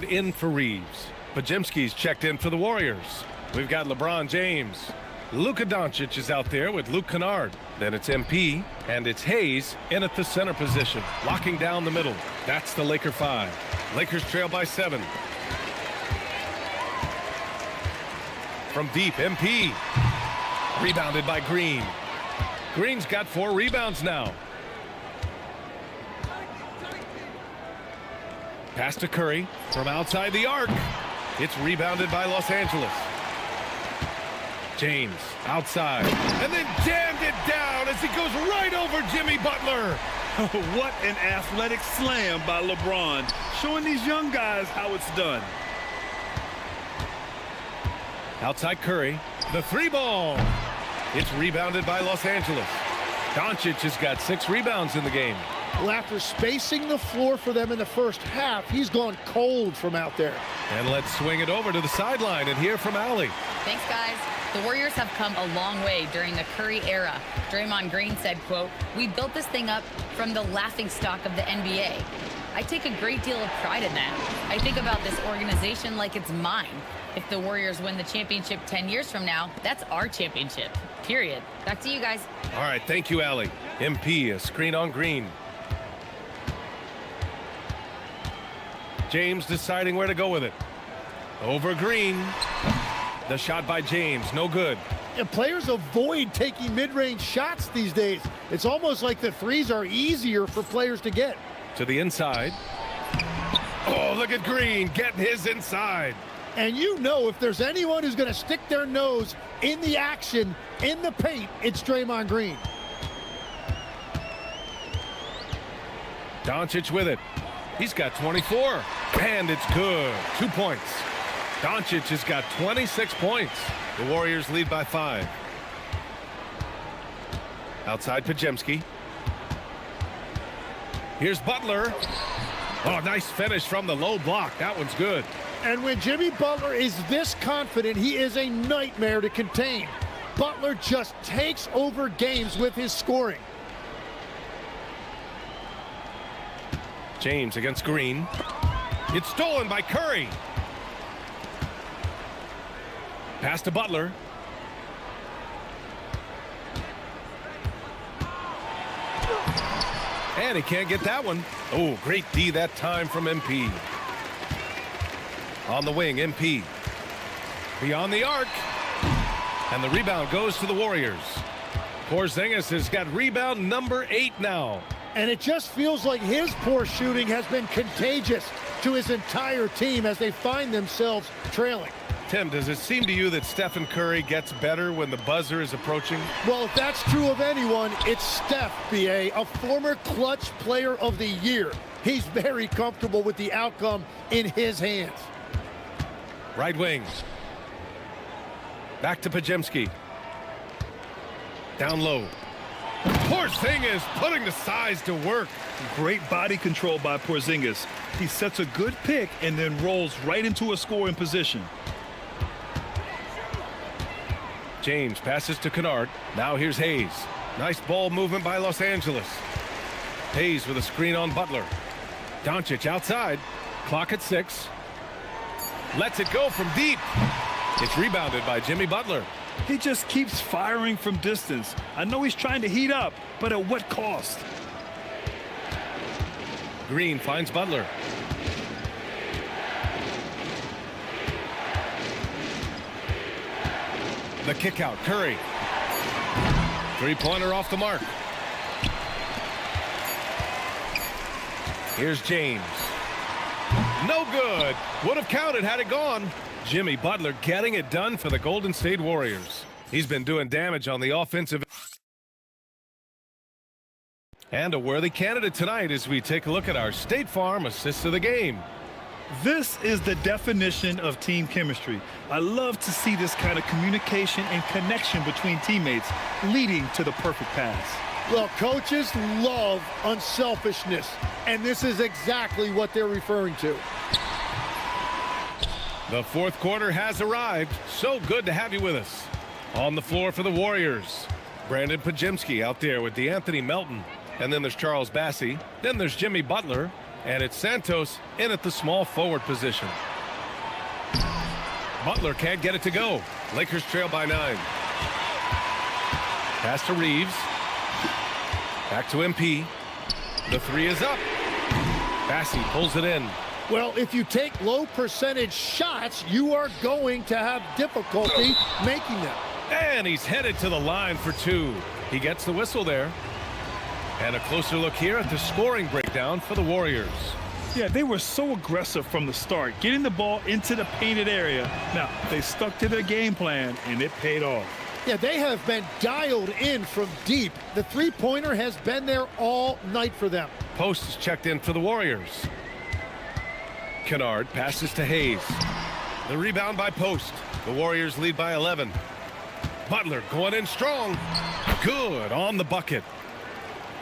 in for Reeves. Pajemski's checked in for the Warriors. We've got LeBron James. Luka Doncic is out there with Luke Kennard. Then it's MP, and it's Hayes in at the center position, locking down the middle. That's the Laker 5. Lakers trail by 7. From deep, MP. Rebounded by Green. Green's got 4 rebounds now. Pass to Curry from outside the arc. It's rebounded by Los Angeles. James outside and then jammed it down as he goes right over Jimmy Butler. What an athletic slam by LeBron, showing these young guys how it's done. Outside Curry, the 3-ball. It's rebounded by Los Angeles. Doncic has got 6 rebounds in the game. Well, after spacing the floor for them in the first half, he's gone cold from out there. And let's swing it over to the sideline and hear from Allie. Thanks, guys. The Warriors have come a long way during the Curry era. Draymond Green said, quote, "We built this thing up from the laughingstock of the NBA. I take a great deal of pride in that. I think about this organization like it's mine. If the Warriors win the championship 10 years from now, that's our championship, period." Back to you guys. All right, thank you, Allie. MP, a screen on Green. James deciding where to go with it. Over Green. The shot by James, no good. And players avoid taking mid-range shots these days. It's almost like the threes are easier for players to get. To the inside. Oh, look at Green getting his inside. And you know, if there's anyone who's going to stick their nose in the action, in the paint, it's Draymond Green. Doncic with it. He's got 24. And it's good. 2 points. Doncic has got 26 points. The Warriors lead by 5. Outside Podziemski. Here's Butler. Oh, nice finish from the low block. That one's good. And when Jimmy Butler is this confident, he is a nightmare to contain. Butler just takes over games with his scoring. James against Green. It's stolen by Curry. Pass to Butler. And he can't get that one. Oh, great D that time from MP. On the wing, MP. Beyond the arc. And the rebound goes to the Warriors. Porzingis has got rebound number 8 now. And it just feels like his poor shooting has been contagious to his entire team as they find themselves trailing. Tim, does it seem to you that Stephen Curry gets better when the buzzer is approaching? Well, if that's true of anyone, it's Steph, B.A., a former clutch player of the year. He's very comfortable with the outcome in his hands. Right wing. Back to Podziemski. Down low. Porzingis putting the size to work. Great body control by Porzingis. He sets a good pick and then rolls right into a scoring position. James passes to Kennard. Now here's Hayes. Nice ball movement by Los Angeles. Hayes with a screen on Butler. Doncic outside. Clock at 6. Lets it go from deep. It's rebounded by Jimmy Butler. He just keeps firing from distance. I know he's trying to heat up, but at what cost? Green finds Butler. The kick out, Curry. 3-pointer off the mark. Here's James. No good. Would have counted had it gone. Jimmy Butler getting it done for the Golden State Warriors. He's been doing damage on the offensive. And a worthy candidate tonight as we take a look at our State Farm assists of the game. This is the definition of team chemistry. I love to see this kind of communication and connection between teammates leading to the perfect pass. Well, coaches love unselfishness, and this is exactly what they're referring to. The fourth quarter has arrived. So good to have you with us. On the floor for the Warriors, Brandon Podziemski out there with DeAnthony Melton. And then there's Charles Bassey. Then there's Jimmy Butler. And it's Santos in at the small forward position. Butler can't get it to go. Lakers trail by 9. Pass to Reeves. Back to MP. The three is up. Bassey pulls it in. Well, if you take low percentage shots, you are going to have difficulty making them. And he's headed to the line for two. He gets the whistle there. And a closer look here at the scoring breakdown for the Warriors. Yeah, they were so aggressive from the start, getting the ball into the painted area. Now, they stuck to their game plan, and it paid off. Yeah, they have been dialed in from deep. The three-pointer has been there all night for them. Post is checked in for the Warriors. Kennard passes to Hayes. The rebound by Post. The Warriors lead by 11. Butler going in strong. Good on the bucket.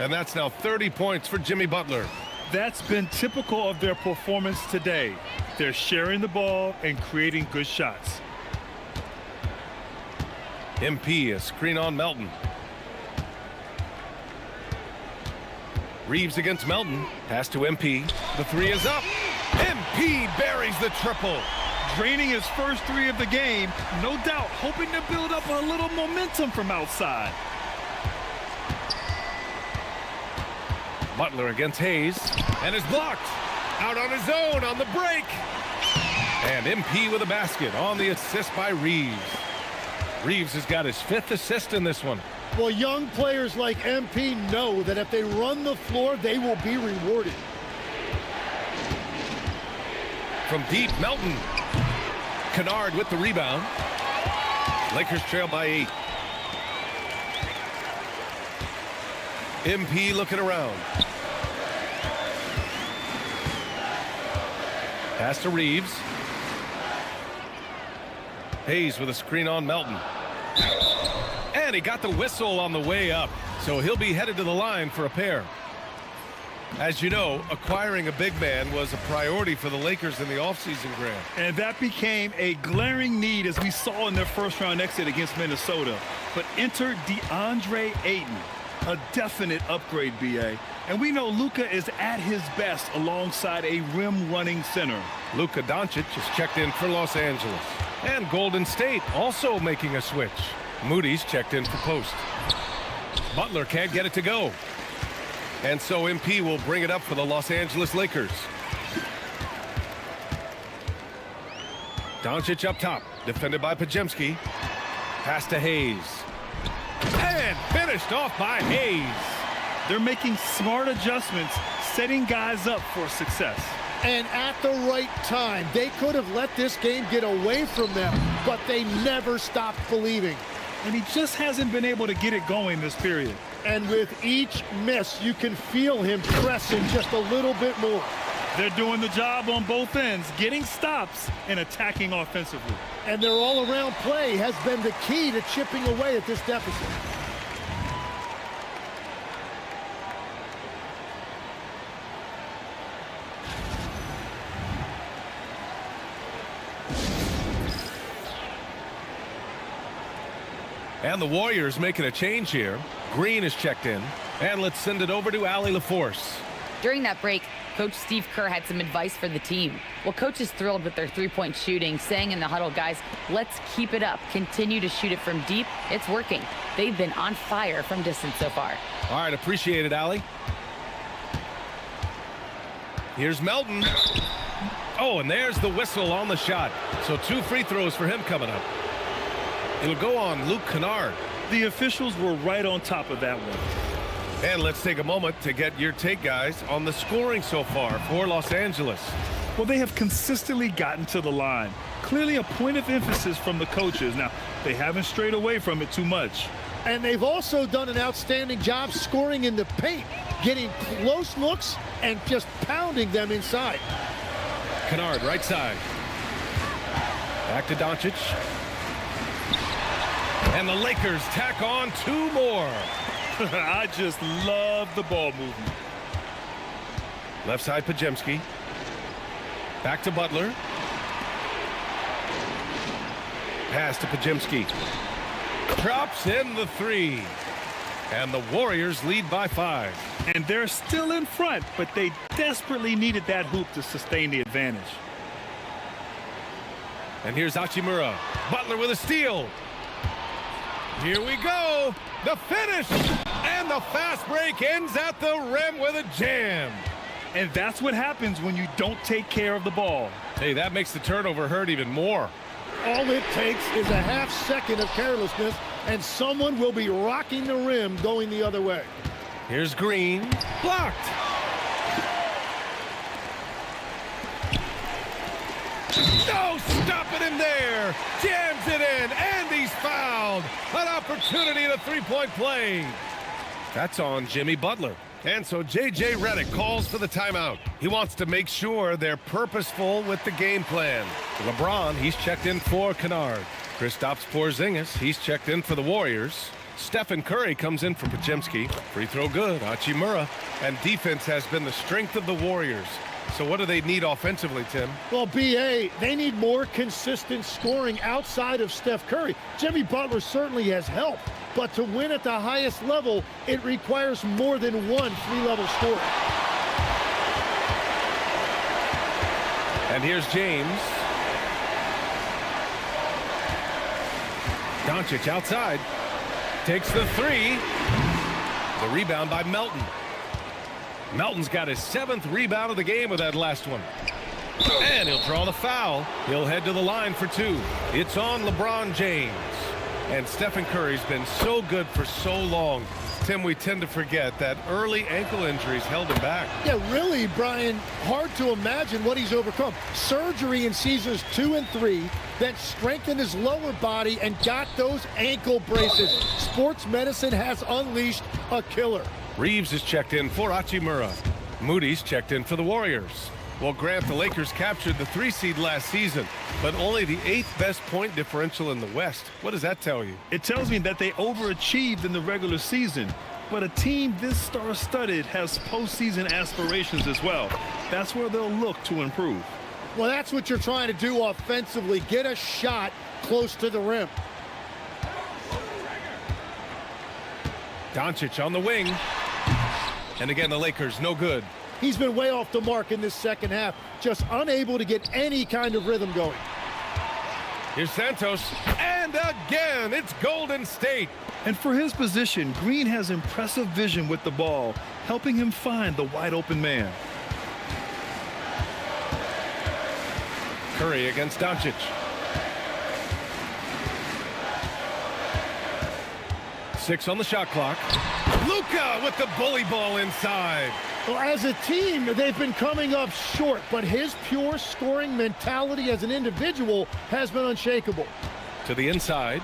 And that's now 30 points for Jimmy Butler. That's been typical of their performance today. They're sharing the ball and creating good shots. MP, a screen on Melton. Reeves against Melton. Pass to MP. The three is up. MP buries the triple. Draining his first three of the game, no doubt hoping to build up a little momentum from outside. Butler against Hayes, and is blocked. Out on his own on the break. And MP with a basket on the assist by Reeves. Reeves has got his 5th assist in this one. Well, young players like MP know that if they run the floor, they will be rewarded. From deep, Melton. Kennard with the rebound. Lakers trail by 8. MP looking around. Pass to Reeves. Hayes with a screen on Melton. And he got the whistle on the way up, so he'll be headed to the line for a pair. As you know, acquiring a big man was a priority for the Lakers in the offseason, Grant. And that became a glaring need, as we saw in their first-round exit against Minnesota. But enter DeAndre Ayton, a definite upgrade, BA. And we know Luka is at his best alongside a rim-running center. Luka Doncic is checked in for Los Angeles. And Golden State also making a switch. Moody's checked in for Post. Butler can't get it to go. And so MP will bring it up for the Los Angeles Lakers. Doncic up top, defended by Pajemski. Pass to Hayes. And finished off by Hayes. They're making smart adjustments, setting guys up for success. And at the right time, they could have let this game get away from them, but they never stopped believing. And he just hasn't been able to get it going this period. And with each miss, you can feel him pressing just a little bit more. They're doing the job on both ends, getting stops and attacking offensively. And their all-around play has been the key to chipping away at this deficit. And the Warriors making a change here. Green is checked in. And let's send it over to Allie LaForce. During that break, Coach Steve Kerr had some advice for the team. Well, Coach is thrilled with their three-point shooting, saying in the huddle, guys, let's keep it up. Continue to shoot it from deep. It's working. They've been on fire from distance so far. All right, appreciate it, Allie. Here's Melton. Oh, and there's the whistle on the shot. So 2 free throws for him coming up. It'll go on Luke Kennard. The officials were right on top of that one. And let's take a moment to get your take, guys, on the scoring so far for Los Angeles. Well, they have consistently gotten to the line. Clearly a point of emphasis from the coaches. Now, they haven't strayed away from it too much. And they've also done an outstanding job scoring in the paint, getting close looks and just pounding them inside. Kennard, right side. Back to Doncic. And the Lakers tack on 2 more. I just love the ball movement. Left side, Pajemski. Back to Butler. Pass to Pajemski. Drops in the 3. And the Warriors lead by 5. And they're still in front, but they desperately needed that hoop to sustain the advantage. And here's Hachimura. Butler with a steal. Here we go. The finish. And the fast break ends at the rim with a jam. And that's what happens when you don't take care of the ball. Hey, that makes the turnover hurt even more. All it takes is a half second of carelessness, and someone will be rocking the rim going the other way. Here's Green. Blocked. No, stopping him there. Jams it in, and he's fouled. An opportunity at a three-point play. That's on Jimmy Butler. And so J.J. Redick calls for the timeout. He wants to make sure they're purposeful with the game plan. LeBron, he's checked in for Kennard. Kristaps Porzingis, he's checked in for the Warriors. Stephen Curry comes in for Podziemski. Free throw good, Hachimura. And defense has been the strength of the Warriors. So what do they need offensively, Tim? Well, B.A., they need more consistent scoring outside of Steph Curry. Jimmy Butler certainly has help, but to win at the highest level, it requires more than one three-level scorer. And here's James. Doncic outside. Takes the three. The rebound by Melton. Melton's got his 7th rebound of the game with that last one. And he'll draw the foul. He'll head to the line for 2. It's on LeBron James. And Stephen Curry's been so good for so long. Tim, we tend to forget that early ankle injuries held him back. Yeah, really, Brian, hard to imagine what he's overcome. Surgery in seasons 2 and 3, then strengthened his lower body and got those ankle braces. Sports medicine has unleashed a killer. Reeves is checked in for Hachimura. Moody's checked in for the Warriors. Well, Grant, the Lakers captured the 3 seed last season, but only the 8th best point differential in the West. What does that tell you? It tells me that they overachieved in the regular season, but a team this star-studded has postseason aspirations as well. That's where they'll look to improve. Well, that's what you're trying to do offensively. Get a shot close to the rim. Doncic on the wing. And again, the Lakers, no good. He's been way off the mark in this second half, just unable to get any kind of rhythm going. Here's Santos, and again, it's Golden State. And for his position, Green has impressive vision with the ball, helping him find the wide-open man. Curry against Doncic. Six on the shot clock. Luka with the bully ball inside. Well, as a team, they've been coming up short, but his pure scoring mentality as an individual has been unshakable. To the inside.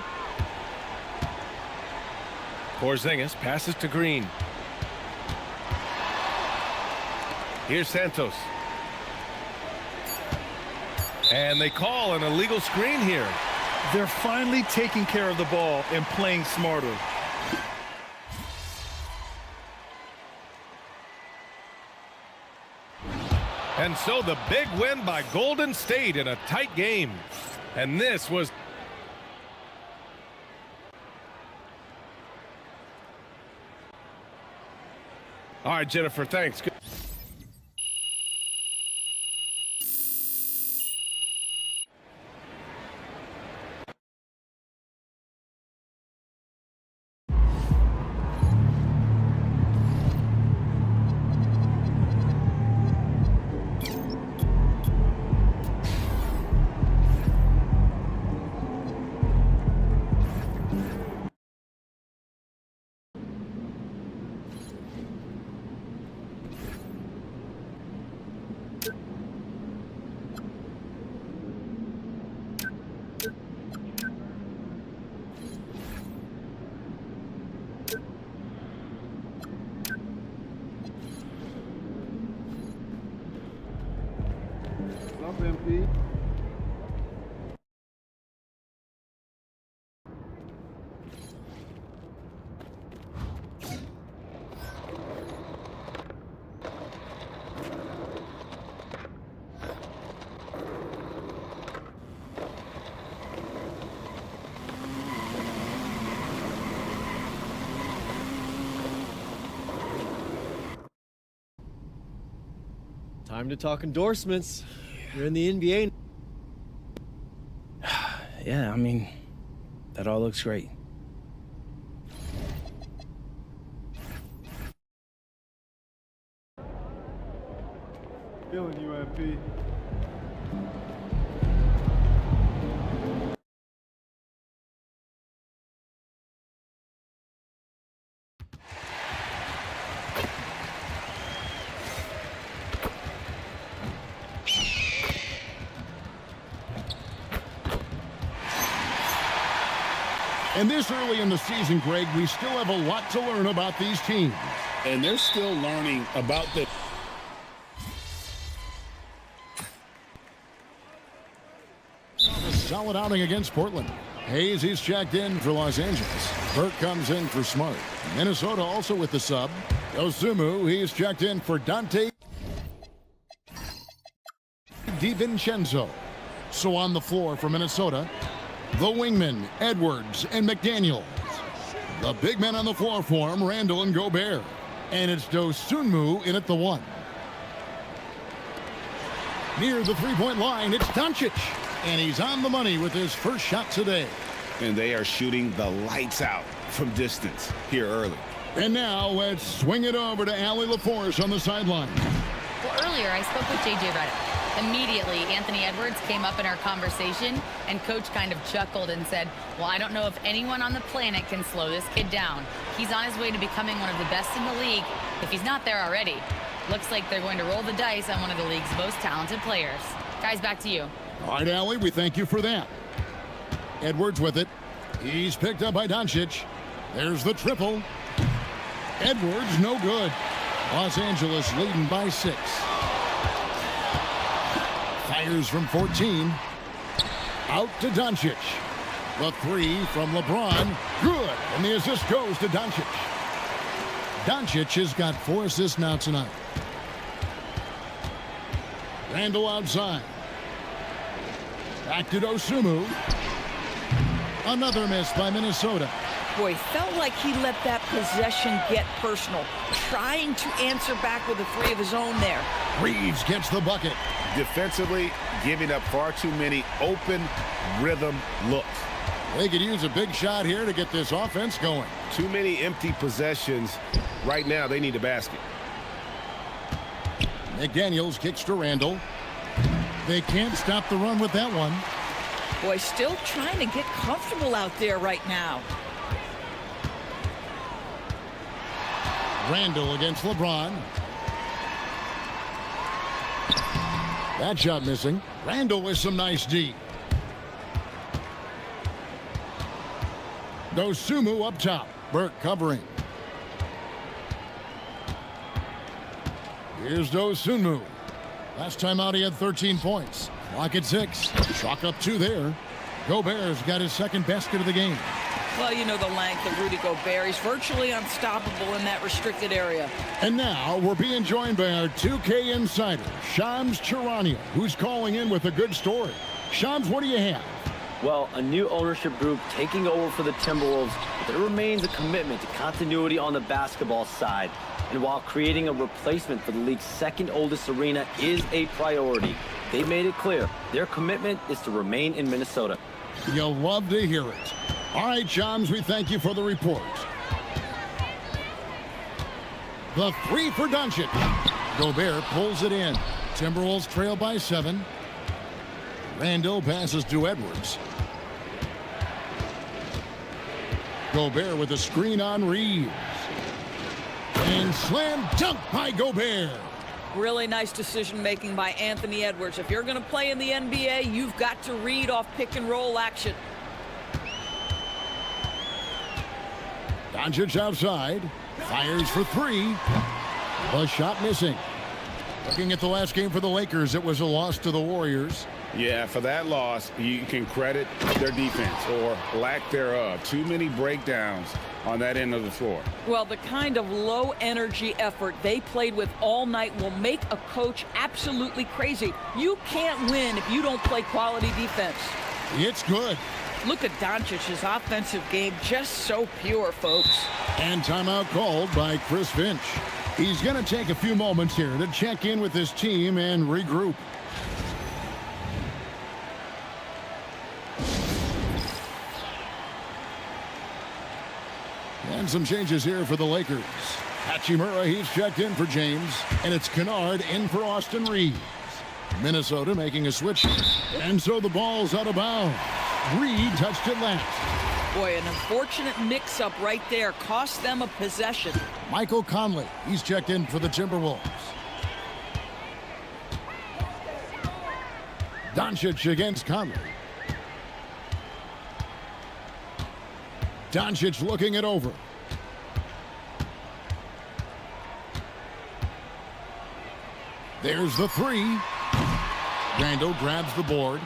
Porzingis passes to Green. Here's Santos. And they call an illegal screen here. They're finally taking care of the ball and playing smarter. And so the big win by Golden State in a tight game. And this was... All right, Jennifer, thanks. What's up, MP? Time to talk endorsements. You're in the NBA. Yeah, I mean, that all looks great. feeling you, MP. And this early in the season, Greg, we still have a lot to learn about these teams. And they're still learning about the... A solid outing against Portland. Hayes, he's checked in for Los Angeles. Burke comes in for Smart. Minnesota also with the sub. Osumu, he's checked in for Dante DiVincenzo. So on the floor for Minnesota, the wingmen, Edwards and McDaniels. The big men on the floor for him, Randall and Gobert. And it's Dosunmu in at the 1. Near the three-point line, it's Doncic. And he's on the money with his first shot today. And they are shooting the lights out from distance here early. And now let's swing it over to Allie LaForce on the sideline. Well, earlier I spoke with J.J. Redick. Immediately, Anthony Edwards came up in our conversation, and Coach kind of chuckled and said, well, I don't know if anyone on the planet can slow this kid down. He's on his way to becoming one of the best in the league, if he's not there already. Looks like they're going to roll the dice on one of the league's most talented players. Guys, back to you. All right, Allie, we thank you for that. Edwards with it. He's picked up by Doncic. There's the triple. Edwards, no good. Los Angeles leading by 6. Fires from 14. Out to Doncic. The 3 from LeBron. Good. And the assist goes to Doncic. Doncic has got 4 assists now tonight. Randall outside. Back to Dosunmu. Another miss by Minnesota. Boy, felt like he let that possession get personal. Trying to answer back with a 3 of his own there. Reeves gets the bucket. Defensively, giving up far too many open rhythm looks. They could use a big shot here to get this offense going. Too many empty possessions. Right now, they need a basket. McDaniels kicks to Randall. They can't stop the run with that one. Boy, still trying to get comfortable out there right now. Randall against LeBron. That shot missing. Randall with some nice D. Dosunmu up top. Burke covering. Here's Dosunmu. Last time out he had 13 points. Clock at 6. Chalk up 2 there. Gobert's got his second basket of the game. Well, you know the length of Rudy Gobert. He's virtually unstoppable in that restricted area. And now we're being joined by our 2K insider, Shams Charania, who's calling in with a good story. Shams, what do you have? Well, a new ownership group taking over for the Timberwolves, but there remains a commitment to continuity on the basketball side. And while creating a replacement for the league's second oldest arena is a priority, they made it clear their commitment is to remain in Minnesota. You'll love to hear it. All right, Shams, we thank you for the report. The 3 for Doncic. Gobert pulls it in. Timberwolves trail by 7. Randall passes to Edwards. Gobert with a screen on Reeves. And slam dunk by Gobert. Really nice decision-making by Anthony Edwards. If you're going to play in the NBA, you've got to read off pick-and-roll action. Doncic outside. Fires for 3. The shot missing. Looking at the last game for the Lakers, it was a loss to the Warriors. Yeah, for that loss, you can credit their defense or lack thereof. Too many breakdowns on that end of the floor. Well, the kind of low-energy effort they played with all night will make a coach absolutely crazy. You can't win if you don't play quality defense. It's good. Look at Doncic's offensive game, just so pure, folks. And timeout called by Chris Finch. He's going to take a few moments here to check in with his team and regroup. And some changes here for the Lakers. Hachimura, he's checked in for James. And it's Kennard in for Austin Reeves. Minnesota making a switch. And so the ball's out of bounds. Reed touched it last. Boy, an unfortunate mix-up right there. Cost them a possession. Michael Conley, he's checked in for the Timberwolves. Doncic against Conley. Doncic looking it over. There's the three. Randall grabs the board.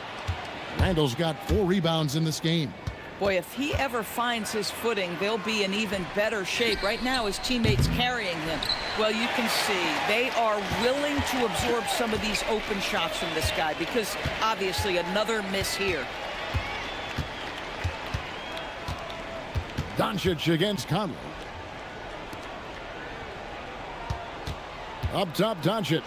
Randall's got 4 rebounds in this game. Boy, if he ever finds his footing, they'll be in even better shape. Right now, his teammates carrying him. Well, you can see they are willing to absorb some of these open shots from this guy because obviously another miss here. Doncic against Conley. Up top, Doncic.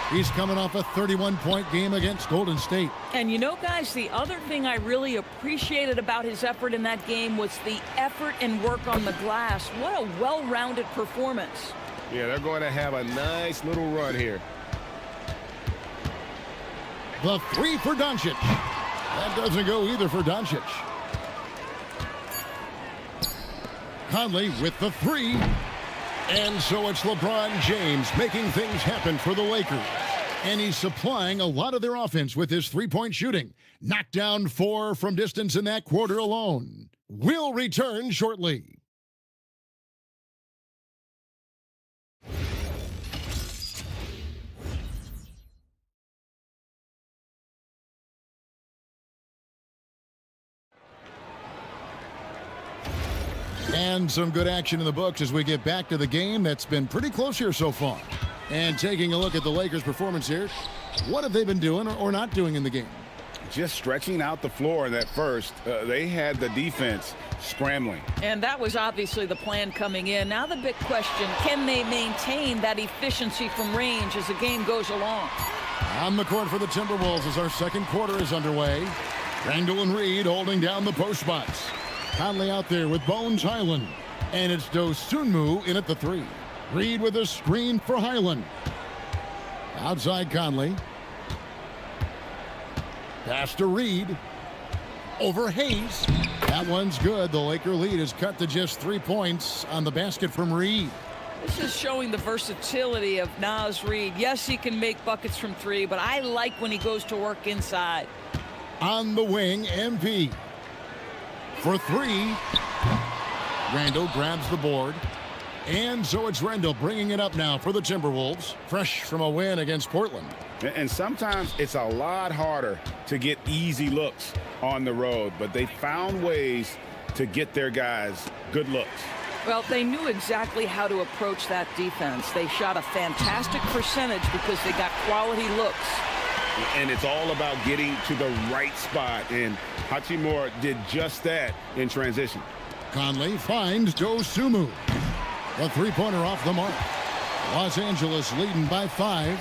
He's coming off a 31-point game against Golden State. And you know, guys, the other thing I really appreciated about his effort in that game was the effort and work on the glass. What a well-rounded performance. Yeah, they're going to have a nice little run here. The three for Doncic. That doesn't go either for Doncic. Conley with the three. And so it's LeBron James making things happen for the Lakers. And he's supplying a lot of their offense with his three-point shooting. Knocked down 4 from distance in that quarter alone. We'll return shortly. And some good action in the books as we get back to the game that's been pretty close here so far. And taking a look at the Lakers' performance here, what have they been doing or not doing in the game? Just stretching out the floor in that first. They had the defense scrambling. And that was obviously the plan coming in. Now the big question, can they maintain that efficiency from range as the game goes along? On the court for the Timberwolves as our second quarter is underway. Randall and Reed holding down the post spots. Conley out there with Bones Highland. And it's Dosunmu in at the 3. Reed with a screen for Highland. Outside Conley. Pass to Reed. Over Hayes. That one's good. The Laker lead is cut to just 3 points on the basket from Reed. This is showing the versatility of Naz Reid. Yes, he can make buckets from 3, but I like when he goes to work inside. On the wing, MP. For 3. Randall grabs the board. And so it's Randall bringing it up now for the Timberwolves. Fresh from a win against Portland. And sometimes it's a lot harder to get easy looks on the road, but they found ways to get their guys good looks. Well, they knew exactly how to approach that defense. They shot a fantastic percentage because they got quality looks. And it's all about getting to the right spot, and Hachimura did just that in transition. Conley finds Dosunmu. A three-pointer off the mark. Los Angeles leading by 5.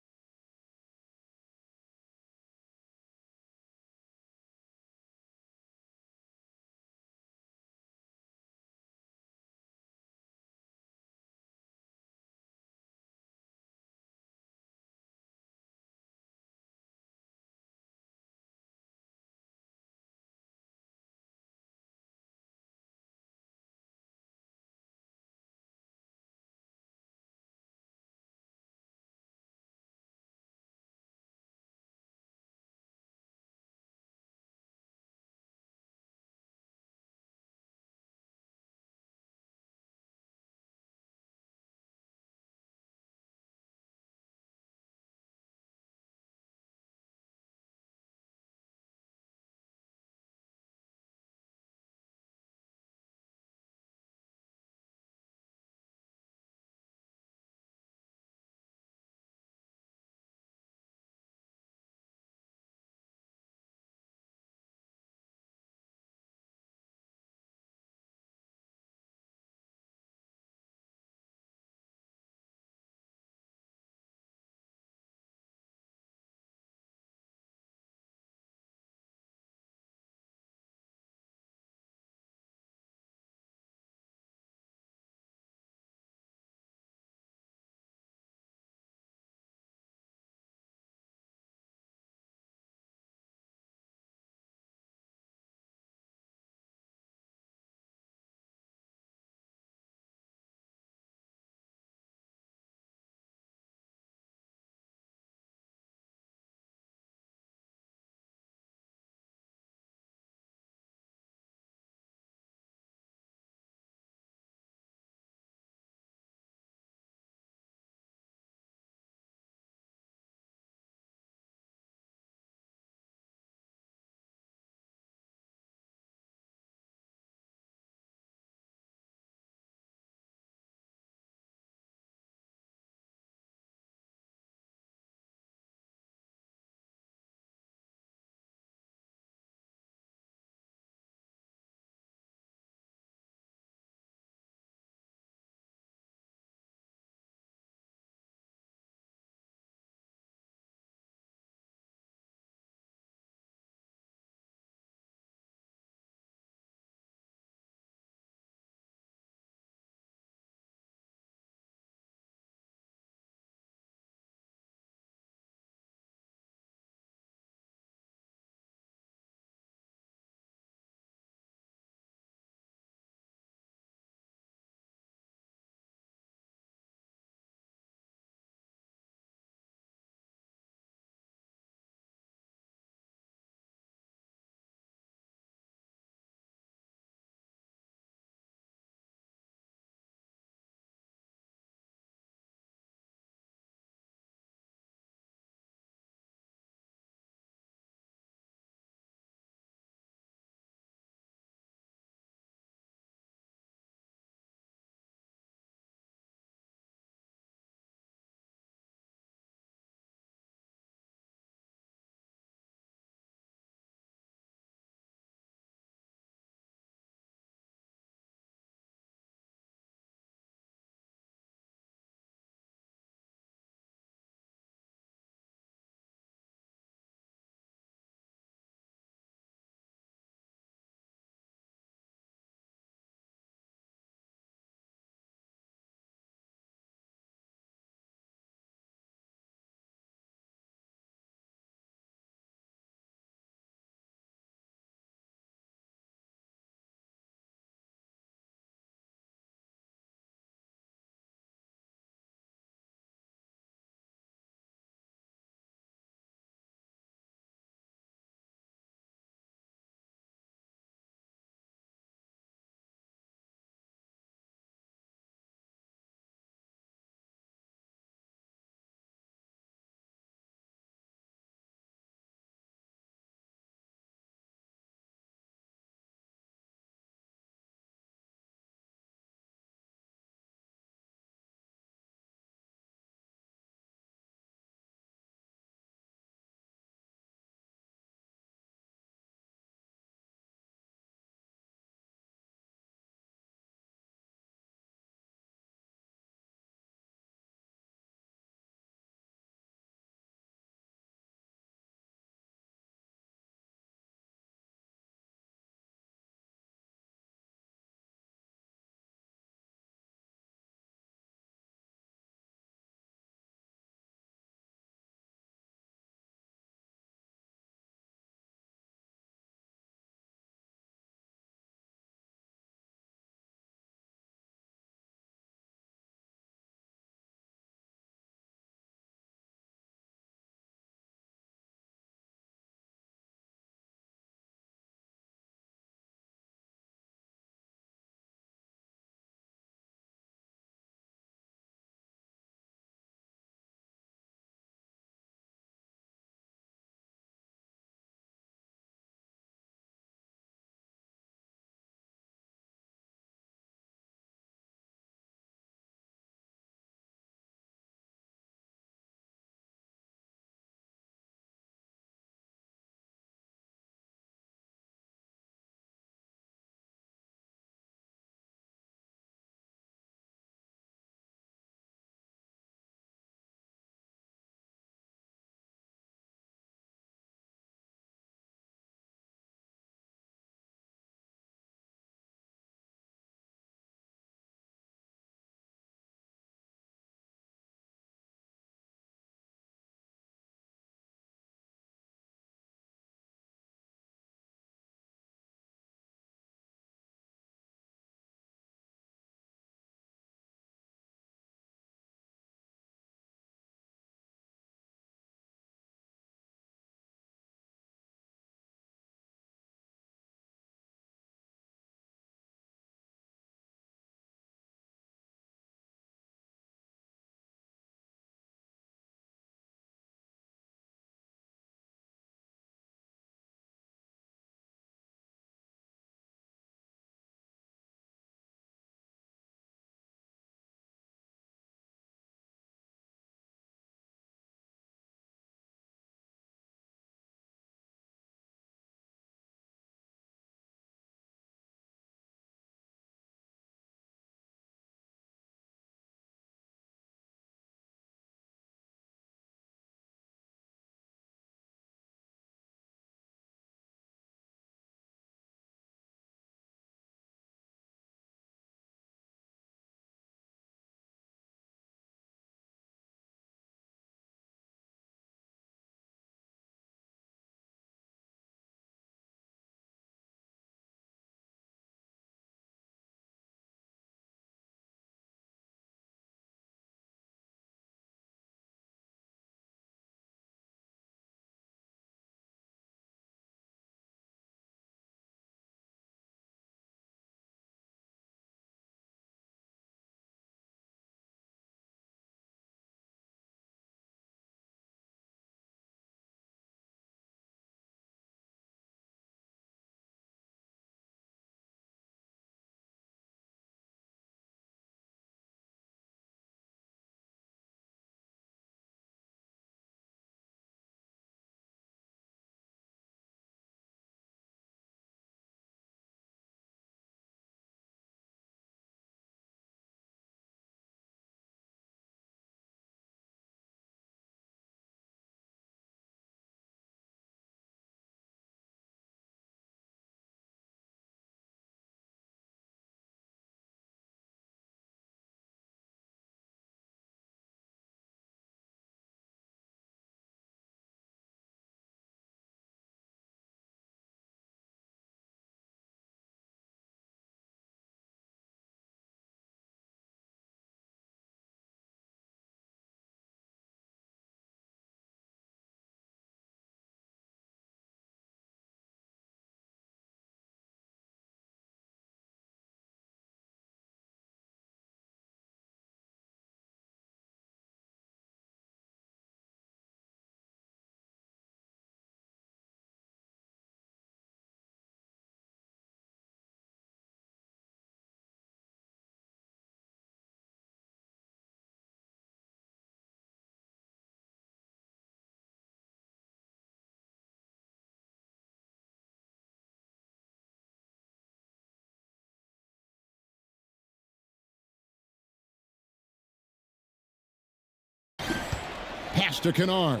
Pass to Kennard.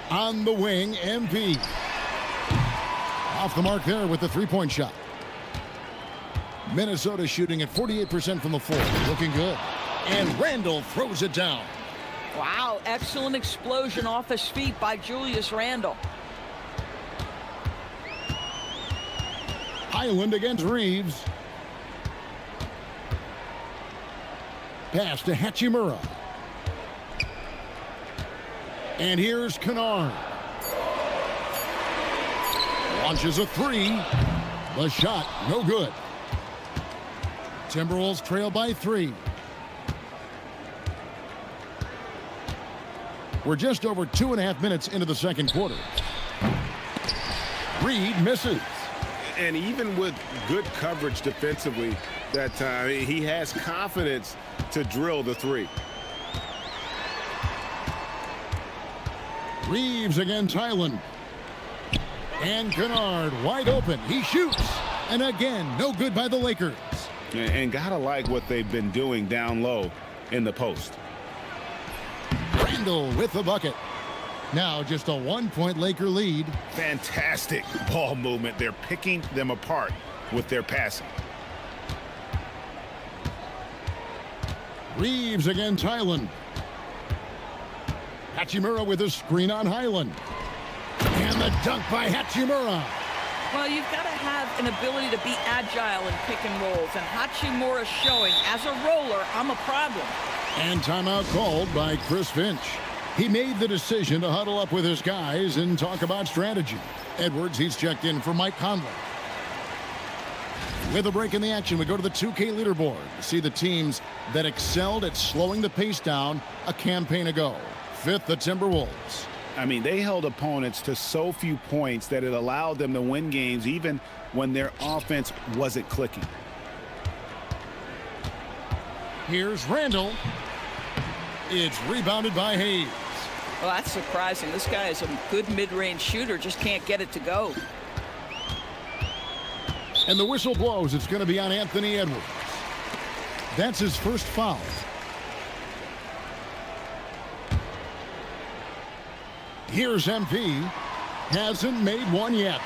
On the wing, MP. Off the mark there with the three-point shot. Minnesota shooting at 48% from the floor. Looking good. And Randall throws it down. Wow, excellent explosion off his feet by Julius Randle. Highland against Reeves. Pass to Hachimura. And here's Kennard. Launches a three. The shot, no good. Timberwolves trail by 3. We're just over 2.5 minutes into the second quarter. Reed misses. And even with good coverage defensively that time, he has confidence to drill the three. Reeves against Highland. And Kennard wide open. He shoots. And again, no good by the Lakers. And gotta like what they've been doing down low in the post. Randall with the bucket. Now just a 1-point Laker lead. Fantastic ball movement. They're picking them apart with their passing. Reeves against Highland. Hachimura with a screen on Highland. And the dunk by Hachimura. Well, you've got to have an ability to be agile in pick and rolls, and Hachimura showing as a roller, I'm a problem. And timeout called by Chris Finch. He made the decision to huddle up with his guys and talk about strategy. Edwards, he's checked in for Mike Conley. With a break in the action, we go to the 2K leaderboard to see the teams that excelled at slowing the pace down a campaign ago. 5th, the Timberwolves. I mean, they held opponents to so few points that it allowed them to win games even when their offense wasn't clicking. Here's Randall. It's rebounded by Hayes. Well, that's surprising. This guy is a good mid-range shooter, just can't get it to go. And the whistle blows. It's going to be on Anthony Edwards. That's his first foul. Here's MP. Hasn't made one yet.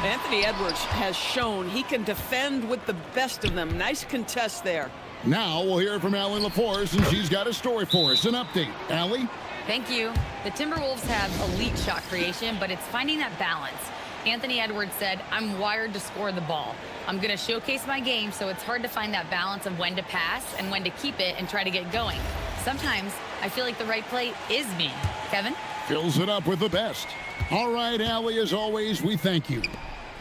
Anthony Edwards has shown he can defend with the best of them. Nice contest there. Now we'll hear from Allie LaForce, and she's got a story for us. An update. Allie? Thank you. The Timberwolves have elite shot creation, but it's finding that balance. Anthony Edwards said, I'm wired to score the ball. I'm going to showcase my game, so it's hard to find that balance of when to pass and when to keep it and try to get going. Sometimes I feel like the right play is me. Kevin? Fills it up with the best. All right, Allie, as always, we thank you.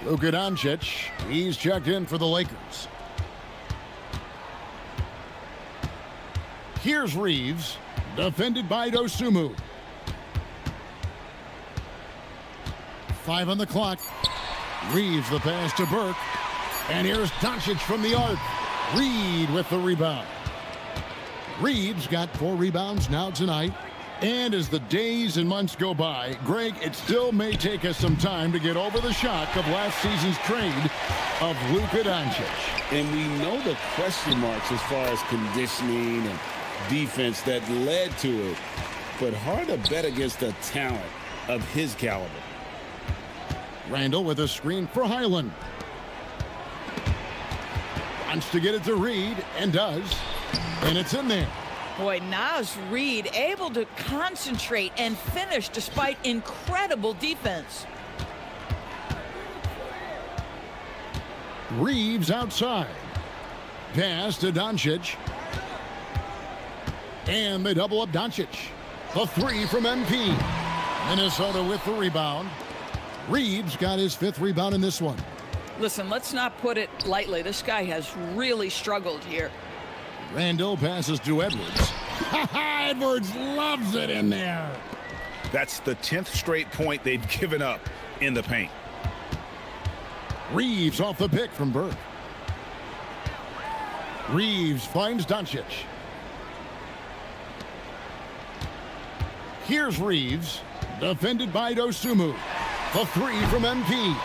Luka Doncic, he's checked in for the Lakers. Here's Reeves, defended by Dosunmu. 5 on the clock. Reeves the pass to Burke. And here's Doncic from the arc. Reed with the rebound. Reeves got 4 rebounds now tonight. And as the days and months go by, Greg, it still may take us some time to get over the shock of last season's trade of Luka Doncic. And we know the question marks as far as conditioning and defense that led to it, but hard to bet against the talent of his caliber. Randall with a screen for Highland. Wants to get it to Reed, and does. And it's in there. Boy, Naz Reid able to concentrate and finish despite incredible defense. Reeves outside. Pass to Doncic. And they double up Doncic. The 3 from MP. Minnesota with the rebound. Reeves got his 5th rebound in this one. Listen, let's not put it lightly. This guy has really struggled here. Randall passes to Edwards. Edwards loves it in there. That's the 10th straight point they've given up in the paint. Reeves off the pick from Burke. Reeves finds Doncic. Here's Reeves, defended by Dosunmu. The 3 from MP.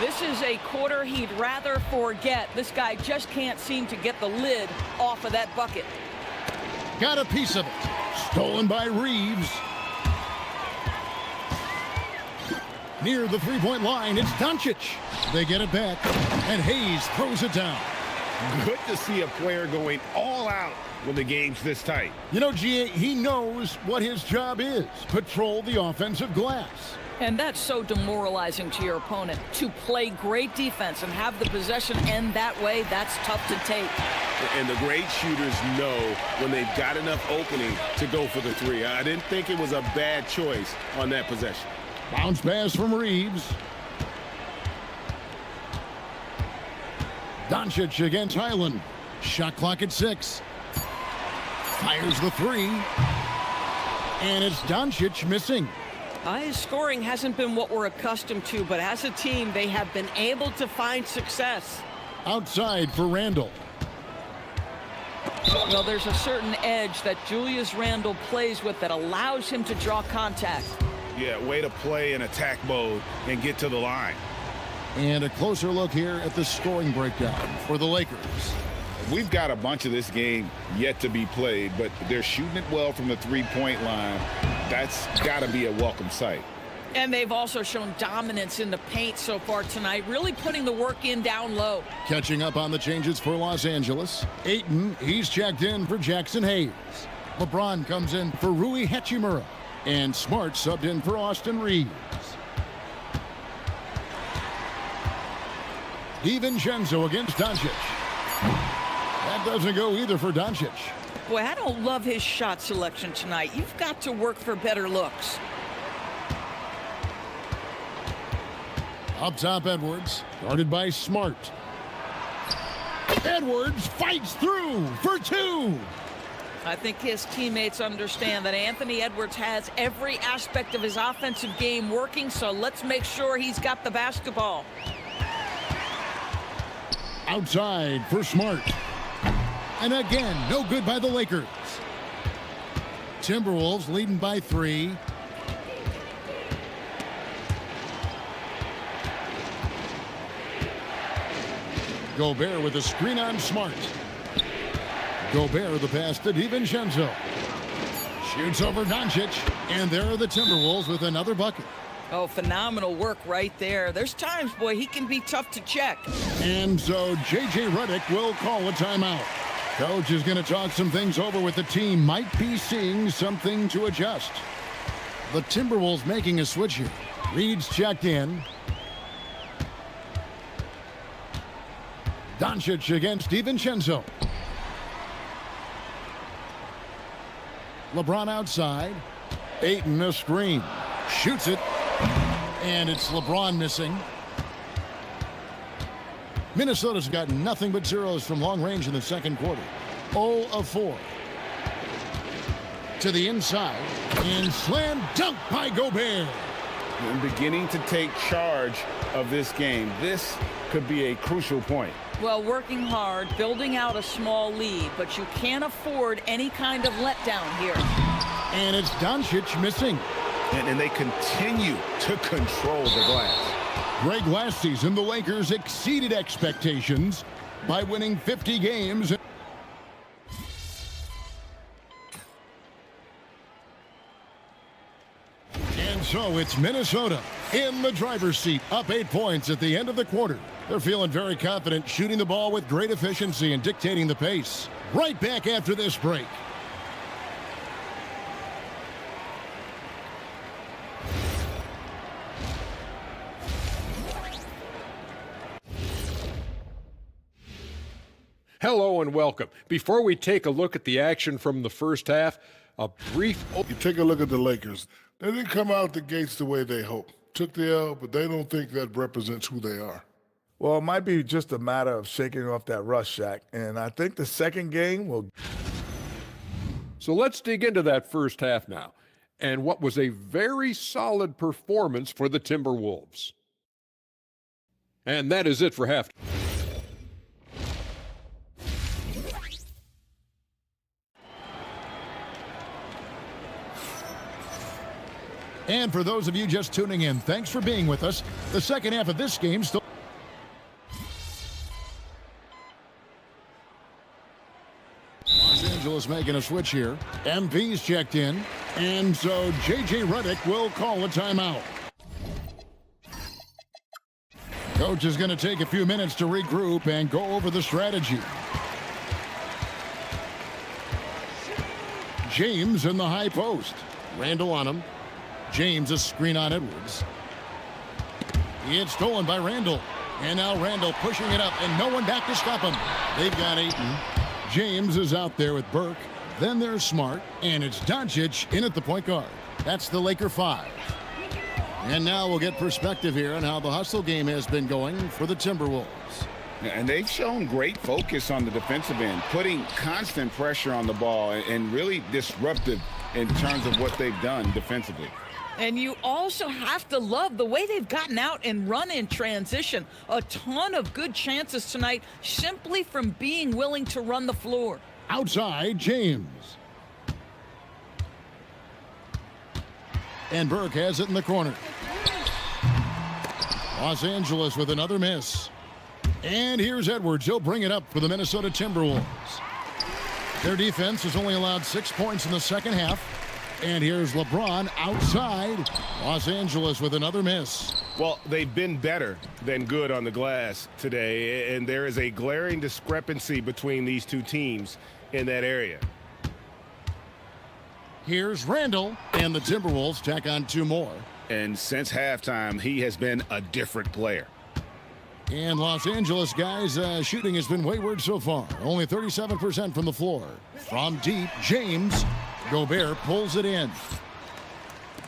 This is a quarter he'd rather forget. This guy just can't seem to get the lid off of that bucket. Got a piece of it. Stolen by Reeves. Near the three-point line, it's Doncic. They get it back, and Hayes throws it down. Good to see a player going all out when the game's this tight. You know, G.A., he knows what his job is. Patrol the offensive glass. And that's so demoralizing to your opponent. To play great defense and have the possession end that way, that's tough to take. And the great shooters know when they've got enough opening to go for the three. I didn't think it was a bad choice on that possession. Bounce pass from Reeves. Doncic against Highland. Shot clock at 6. Fires the three. And it's Doncic missing. His scoring hasn't been what we're accustomed to, but as a team, they have been able to find success. Outside for Randall. Well, there's a certain edge that Julius Randle plays with that allows him to draw contact. Yeah, way to play in attack mode and get to the line. And a closer look here at the scoring breakdown for the Lakers. We've got a bunch of this game yet to be played, but they're shooting it well from the three-point line. That's got to be a welcome sight. And they've also shown dominance in the paint so far tonight, really putting the work in down low. Catching up on the changes for Los Angeles. Ayton, he's checked in for Jackson Hayes. LeBron comes in for Rui Hachimura. And Smart subbed in for Austin Reeves. DiVincenzo against Doncic. That doesn't go either for Doncic. Boy, I don't love his shot selection tonight. You've got to work for better looks. Up top, Edwards, guarded by Smart. Edwards fights through for 2. I think his teammates understand that Anthony Edwards has every aspect of his offensive game working, so let's make sure he's got the basketball. Outside for Smart. And again, no good by the Lakers. Timberwolves leading by 3. Gobert with a screen on Smart. Gobert the pass to DiVincenzo. Shoots over Doncic. And there are the Timberwolves with another bucket. Oh, phenomenal work right there. There's times, boy, he can be tough to check. And so J.J. Redick will call a timeout. Coach is going to talk some things over with the team. Might be seeing something to adjust. The Timberwolves making a switch here. Reed's checked in. Doncic against DiVincenzo. LeBron outside. Ayton a screen. Shoots it. And it's LeBron missing. Minnesota's got nothing but zeros from long range in the second quarter. 0 of 4. To the inside. And slam dunk by Gobert. And beginning to take charge of this game. This could be a crucial point. Well, working hard, building out a small lead, but you can't afford any kind of letdown here. And it's Doncic missing. And they continue to control the glass. Greg, last season, the Lakers exceeded expectations by winning 50 games. And so it's Minnesota in the driver's seat, up 8 points at the end of the quarter. They're feeling very confident, shooting the ball with great efficiency and dictating the pace. Right back after this break. Hello and welcome. Before we take a look at the action from the first half, a brief... You take a look at the Lakers. They didn't come out the gates the way they hoped. Took the L, but they don't think that represents who they are. Well, it might be just a matter of shaking off that rust, Shaq. And I think the second game will... So let's dig into that first half now, and what was a very solid performance for the Timberwolves. And that is it for half. And for those of you just tuning in, thanks for being with us. The second half of this game still... Los Angeles Angeles making a switch here. MP's checked in. And so J.J. Redick will call a timeout. Coach is going to take a few minutes to regroup and go over the strategy. James in the high post. Randall on him. James a screen on Edwards. It's stolen by Randall. And now Randall pushing it up and no one back to stop him. They've got Ayton. James is out there with Burke. Then there's Smart. And it's Doncic in at the point guard. That's the Laker 5. And now we'll get perspective here on how the hustle game has been going for the Timberwolves. And they've shown great focus on the defensive end, putting constant pressure on the ball and really disruptive in terms of what they've done defensively. And you also have to love the way they've gotten out and run in transition. A ton of good chances tonight simply from being willing to run the floor. Outside, James. And Burke has it in the corner. Los Angeles with another miss. And here's Edwards. He'll bring it up for the Minnesota Timberwolves. Their defense has only allowed 6 points in the second half. And here's LeBron outside. Los Angeles with another miss. Well, they've been better than good on the glass today, and there is a glaring discrepancy between these two teams in that area. Here's Randall, and the Timberwolves tack on 2 more. And since halftime, he has been a different player. And Los Angeles guys, shooting has been wayward so far. Only 37% from the floor. From deep, James. Gobert pulls it in.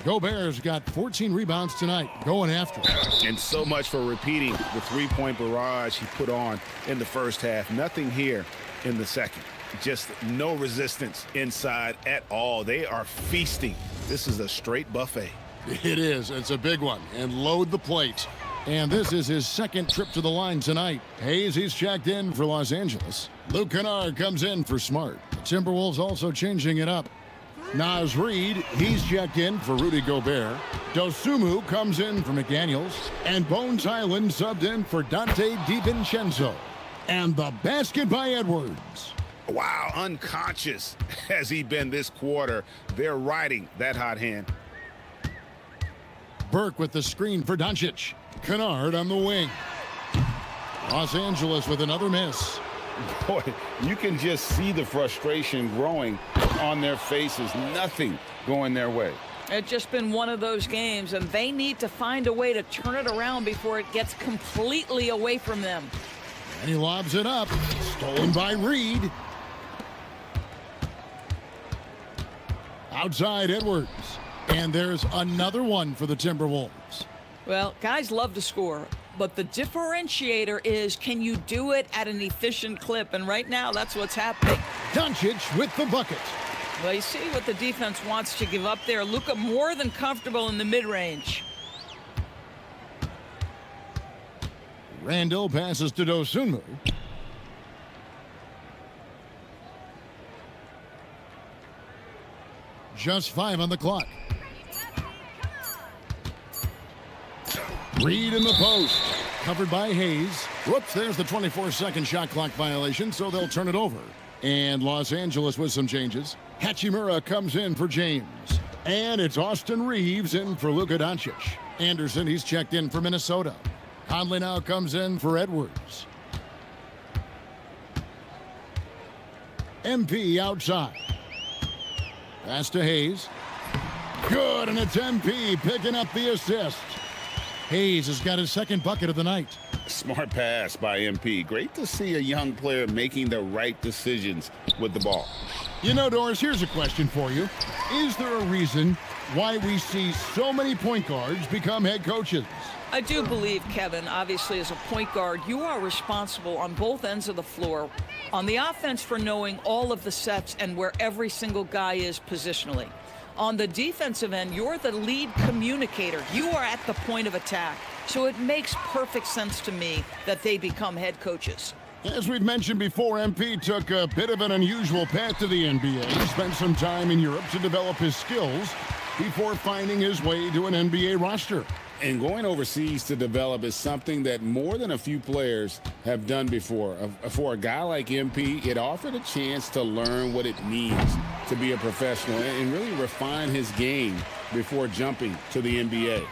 Gobert's got 14 rebounds tonight, going after it. And so much for repeating the three-point barrage he put on in the first half. Nothing here in the second. Just no resistance inside at all. They are feasting. This is a straight buffet. It is. It's a big one. And load the plate. And this is his second trip to the line tonight. Hayes, he's checked in for Los Angeles. Luke Kennard comes in for Smart. The Timberwolves also changing it up. Naz Reid, he's checked in for Rudy Gobert. Dosumu comes in for McDaniels. And Bones Highland subbed in for Dante DiVincenzo. And the basket by Edwards. Wow, unconscious has he been this quarter. They're riding that hot hand. Burke with the screen for Doncic. Kennard on the wing. Los Angeles with another miss. Boy, you can just see the frustration growing on their faces. Nothing going their way. It's just been one of those games, and they need to find a way to turn it around before it gets completely away from them. And he lobs it up. Stolen by Reid. Outside Edwards. And there's another one for the Timberwolves. Well, guys love to score, but the differentiator is, can you do it at an efficient clip? And right now, that's what's happening. Doncic with the bucket. Well, you see what the defense wants to give up there. Luka more than comfortable in the mid-range. Randall passes to Dosunmu. Just 5 on the clock. Reid in the post. Covered by Hayes. Whoops, there's the 24-second shot clock violation, so they'll turn it over. And Los Angeles with some changes. Hachimura comes in for James. And it's Austin Reeves in for Luka Doncic. Anderson, he's checked in for Minnesota. Conley now comes in for Edwards. MP outside. Pass to Hayes. Good, and it's MP picking up the assist. Hayes has got his second bucket of the night. Smart pass by MP. Great to see a young player making the right decisions with the ball. You know, Doris, here's a question for you. Is there a reason why we see so many point guards become head coaches? I do believe, Kevin, obviously as a point guard, you are responsible on both ends of the floor. On the offense for knowing all of the sets and where every single guy is positionally. On the defensive end, you're the lead communicator. You are at the point of attack. So it makes perfect sense to me that they become head coaches. As we've mentioned before, MP took a bit of an unusual path to the NBA. He spent some time in Europe to develop his skills. before finding his way to an NBA roster. And going overseas to develop is something that more than a few players have done before. For a guy like MP, it offered a chance to learn what it means to be a professional and really refine his game before jumping to the NBA.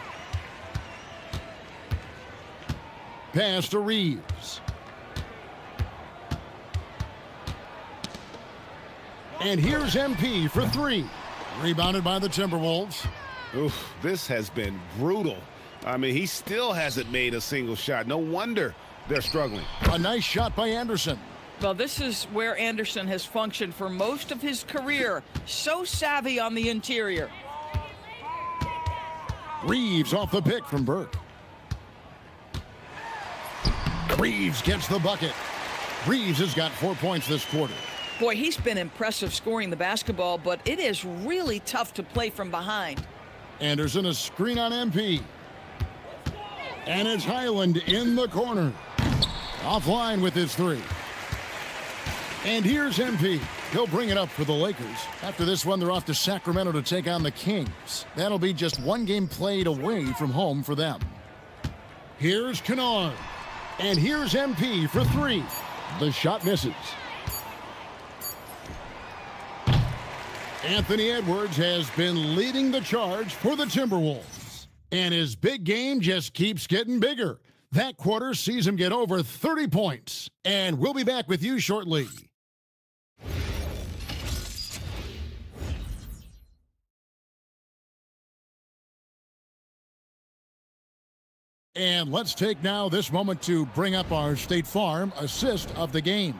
Pass to Reeves. And here's MP for three. Rebounded by the Timberwolves. Oof, this has been brutal. I mean, he still hasn't made a single shot. No wonder they're struggling. A nice shot by Anderson. Well, this is where Anderson has functioned for most of his career. So savvy on the interior. Reeves off the pick from Burke. Reeves gets the bucket. Reeves has got 4 points this quarter. Boy, he's been impressive scoring the basketball, but it is really tough to play from behind. Anderson, a screen on MP. And it's Highland in the corner. Offline with his three. And here's MP. He'll bring it up for the Lakers. After this one, they're off to Sacramento to take on the Kings. That'll be just one game played away from home for them. Here's Kennard. And here's MP for three. The shot misses. Anthony Edwards has been leading the charge for the Timberwolves. And his big game just keeps getting bigger. That quarter sees him get over 30 points. And we'll be back with you shortly. And let's take now this moment to bring up our State Farm assist of the game.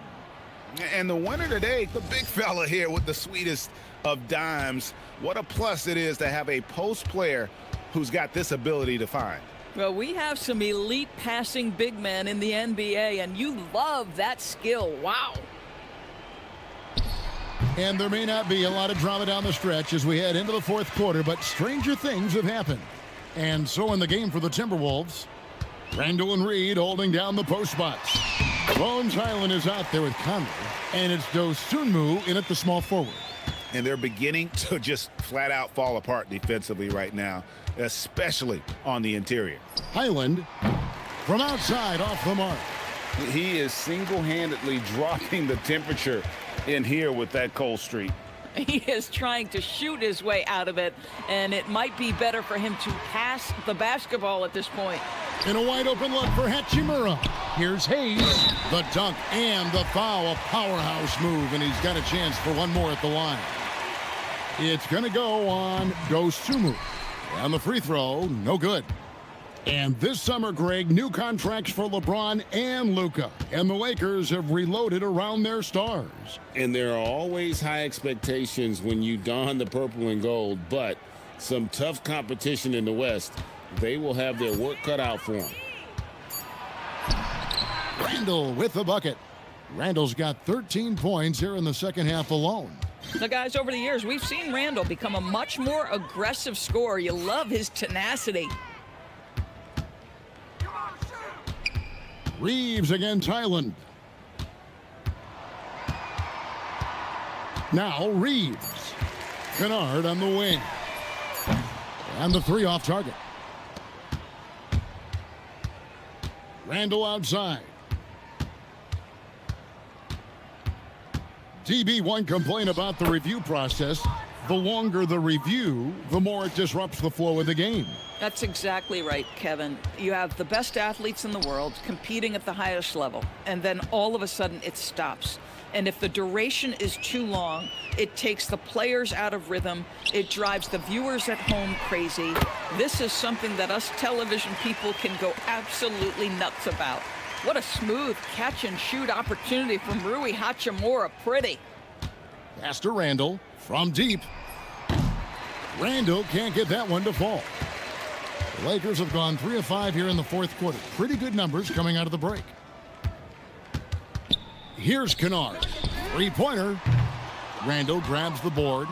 And the winner today, the big fella here with the sweetest of dimes. What a plus it is to have a post player who's got this ability to find. Well, we have some elite passing big men in the NBA, and you love that skill. Wow. And there may not be a lot of drama down the stretch as we head into the fourth quarter, but stranger things have happened. And so in the game for the Timberwolves, Randall and Reed holding down the post spots. Bones Highland is out there with Conley, and it's Dosunmu in at the small forward. And they're beginning to just flat out fall apart defensively right now, especially on the interior. Highland from outside off the mark. He is single-handedly dropping the temperature in here with that cold streak. He is trying to shoot his way out of it, and it might be better for him to pass the basketball at this point. In a wide open look for Hachimura. Here's Hayes. The dunk and the foul. A powerhouse move, and he's got a chance for one more at the line. It's going to go on Dosunmu. And the free throw, no good. And this summer, Greg, new contracts for LeBron and Luka. And the Lakers have reloaded around their stars. And there are always high expectations when you don the purple and gold, but some tough competition in the West. They will have their work cut out for them. Randall with the bucket. Randall's got 13 points here in the second half alone. Now, guys, over the years, we've seen Randall become a much more aggressive scorer. You love his tenacity. Reeves against Highland. Now Reeves. Kennard on the wing. And the three off target. Randall outside. TB1 complain about the review process. The longer the review, the more it disrupts the flow of the game. That's exactly right, Kevin. You have the best athletes in the world competing at the highest level, and then all of a sudden it stops. And if the duration is too long, it takes the players out of rhythm. It drives the viewers at home crazy. This is something that us television people can go absolutely nuts about. What a smooth catch-and-shoot opportunity from Rui Hachimura. Pretty. Pass to Randall from deep. Randall can't get that one to fall. The Lakers have gone 3 of 5 here in the fourth quarter. Pretty good numbers coming out of the break. Here's Kennard. Three-pointer. Randall grabs the board.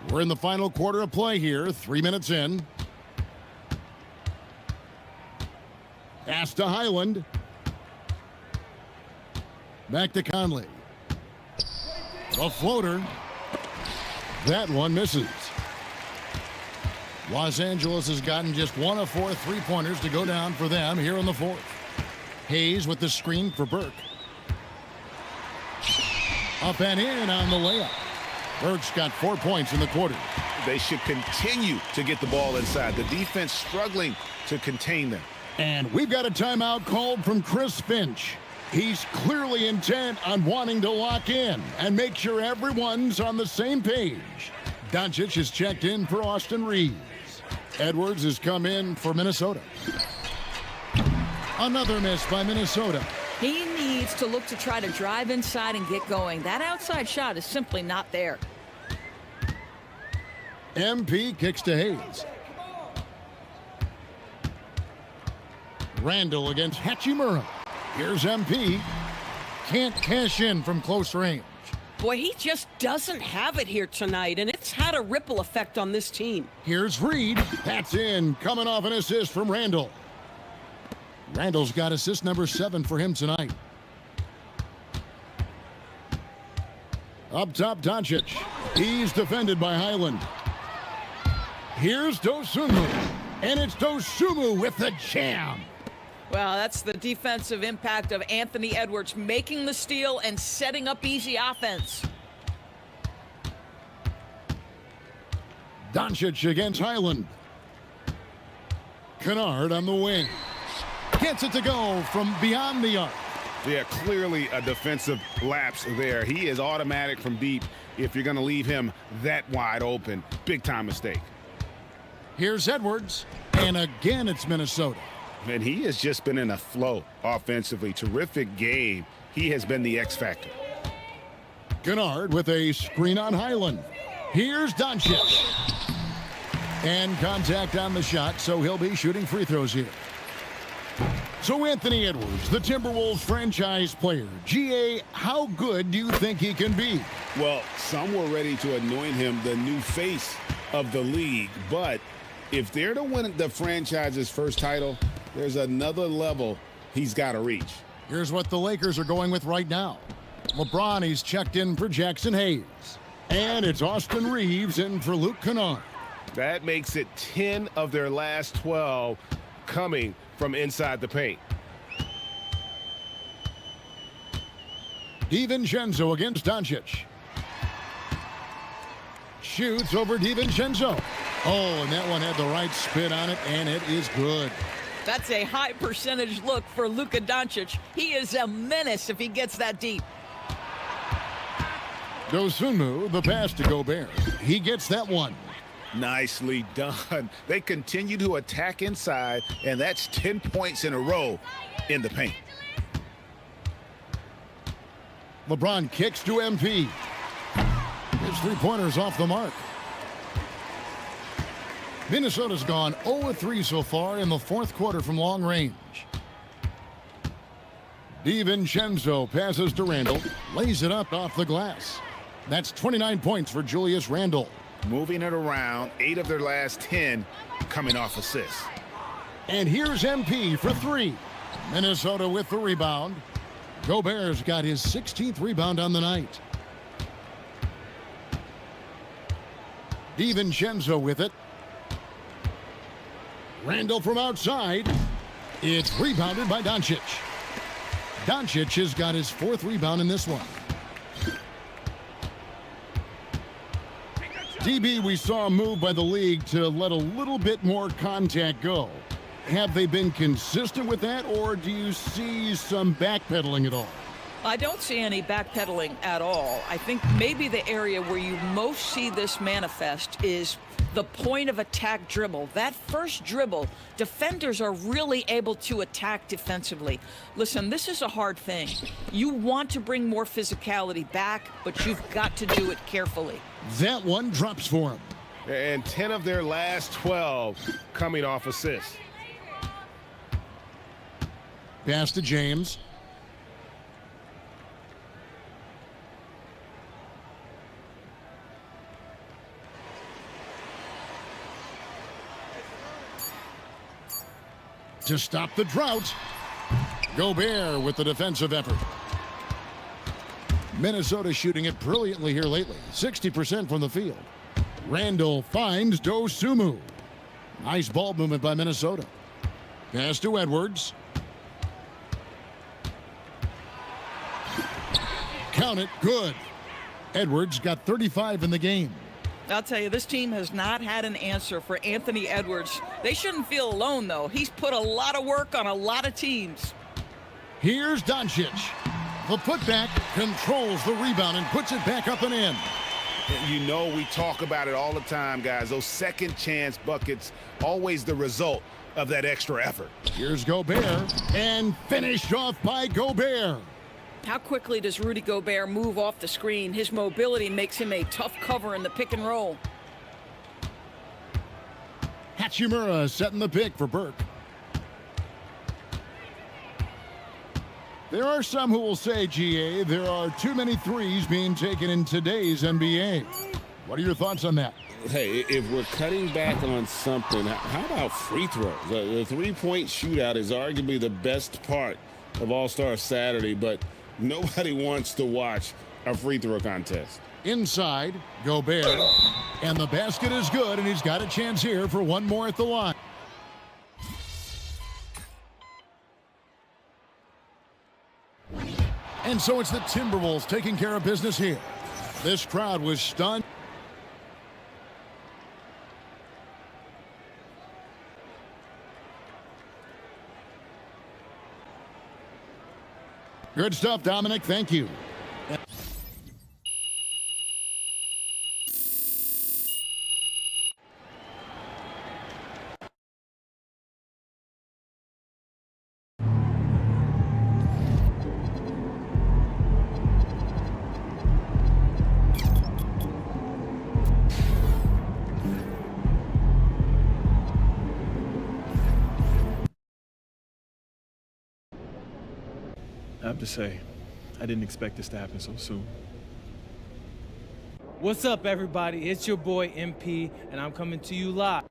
We're in the final quarter of play here. 3 minutes in. Pass to Highland. Back to Conley. The floater. That one misses. Los Angeles has gotten just 1 of 4 3-pointers to go down for them here in the fourth. Hayes with the screen for Burke. Up and in on the layup. Burke's got 4 points in the quarter. They should continue to get the ball inside. The defense struggling to contain them. And we've got a timeout called from Chris Finch. He's clearly intent on wanting to lock in and make sure everyone's on the same page. Doncic is checked in for Austin Reeves. Edwards has come in for Minnesota. Another miss by Minnesota. He needs to look to try to drive inside and get going. That outside shot is simply not there. MP kicks to Hayes. Randall against Hachimura. Here's MP. Can't cash in from close range. Boy, he just doesn't have it here tonight, and it's had a ripple effect on this team. Here's Reed. That's in. Coming off an assist from Randall. Randall's got assist number 7 for him tonight. Up top, Doncic. He's defended by Highland. Here's Dosunmu. And it's Dosunmu with the jam. Well, that's the defensive impact of Anthony Edwards making the steal and setting up easy offense. Doncic against Highland. Kennard on the wing. Gets it to go from beyond the arc. Yeah, clearly a defensive lapse there. He is automatic from deep if you're going to leave him that wide open. Big time mistake. Here's Edwards. And again, it's Minnesota. And he has just been in a flow offensively. Terrific game. He has been the X factor. Kennard with a screen on Highland. Here's Doncic. And contact on the shot, so he'll be shooting free throws here. So Anthony Edwards, the Timberwolves franchise player. GA, how good do you think he can be? Well, some were ready to anoint him the new face of the league, but if they're to win the franchise's first title, there's another level he's got to reach. Here's what the Lakers are going with right now. LeBron, he's checked in for Jackson Hayes. And it's Austin Reeves in for Luke Kennard. That makes it 10 of their last 12 coming from inside the paint. DiVincenzo against Doncic. Shoots over DiVincenzo. Oh, and that one had the right spin on it, and it is good. That's a high percentage look for Luka Doncic. He is a menace if he gets that deep. Dosunmu, the pass to Gobert. He gets that one. Nicely done. They continue to attack inside, and that's 10 points in a row in the paint. LeBron kicks to MP. His three-pointers off the mark. Minnesota's gone 0-3 so far in the fourth quarter from long range. DiVincenzo passes to Randall, lays it up off the glass. That's 29 points for Julius Randle. Moving it around, 8 of their last 10 coming off assists. And here's MP for 3. Minnesota with the rebound. Gobert's got his 16th rebound on the night. DiVincenzo with it. Randall from outside. It's rebounded by Doncic. Doncic has got his 4th rebound in this one. DB, we saw a move by the league to let a little bit more contact go. Have they been consistent with that, or do you see some backpedaling at all? I don't see any backpedaling at all. I think maybe the area where you most see this manifest is the point of attack dribble. That first dribble, defenders are really able to attack defensively. Listen, this is a hard thing. You want to bring more physicality back, but you've got to do it carefully. That one drops for him. And 10 of their last 12 coming off assists. Pass to James. To stop the drought, Gobert with the defensive effort. Minnesota shooting it brilliantly here lately. 60% from the field. Randall finds Dosunmu. Nice ball movement by Minnesota. Pass to Edwards. Count it. Good. Edwards got 35 in the game. I'll tell you, this team has not had an answer for Anthony Edwards. They shouldn't feel alone, though. He's put a lot of work on a lot of teams. Here's Doncic. The putback controls the rebound and puts it back up and in. You know, we talk about it all the time, guys. Those second chance buckets, always the result of that extra effort. Here's Gobert, and finished off by Gobert. How quickly does Rudy Gobert move off the screen? His mobility makes him a tough cover in the pick and roll. Hachimura setting the pick for Burke. There are some who will say, GA, there are too many threes being taken in today's NBA. What are your thoughts on that? Hey, if we're cutting back on something, how about free throws? The three-point shootout is arguably the best part of All-Star Saturday, but nobody wants to watch a free throw contest. Inside, Gobert, and the basket is good, and he's got a chance here for one more at the line. And so it's the Timberwolves taking care of business here. This crowd was stunned. Good stuff, Dominic. Thank you. I have to say, I didn't expect this to happen so soon. What's up, everybody? It's your boy MP, and I'm coming to you live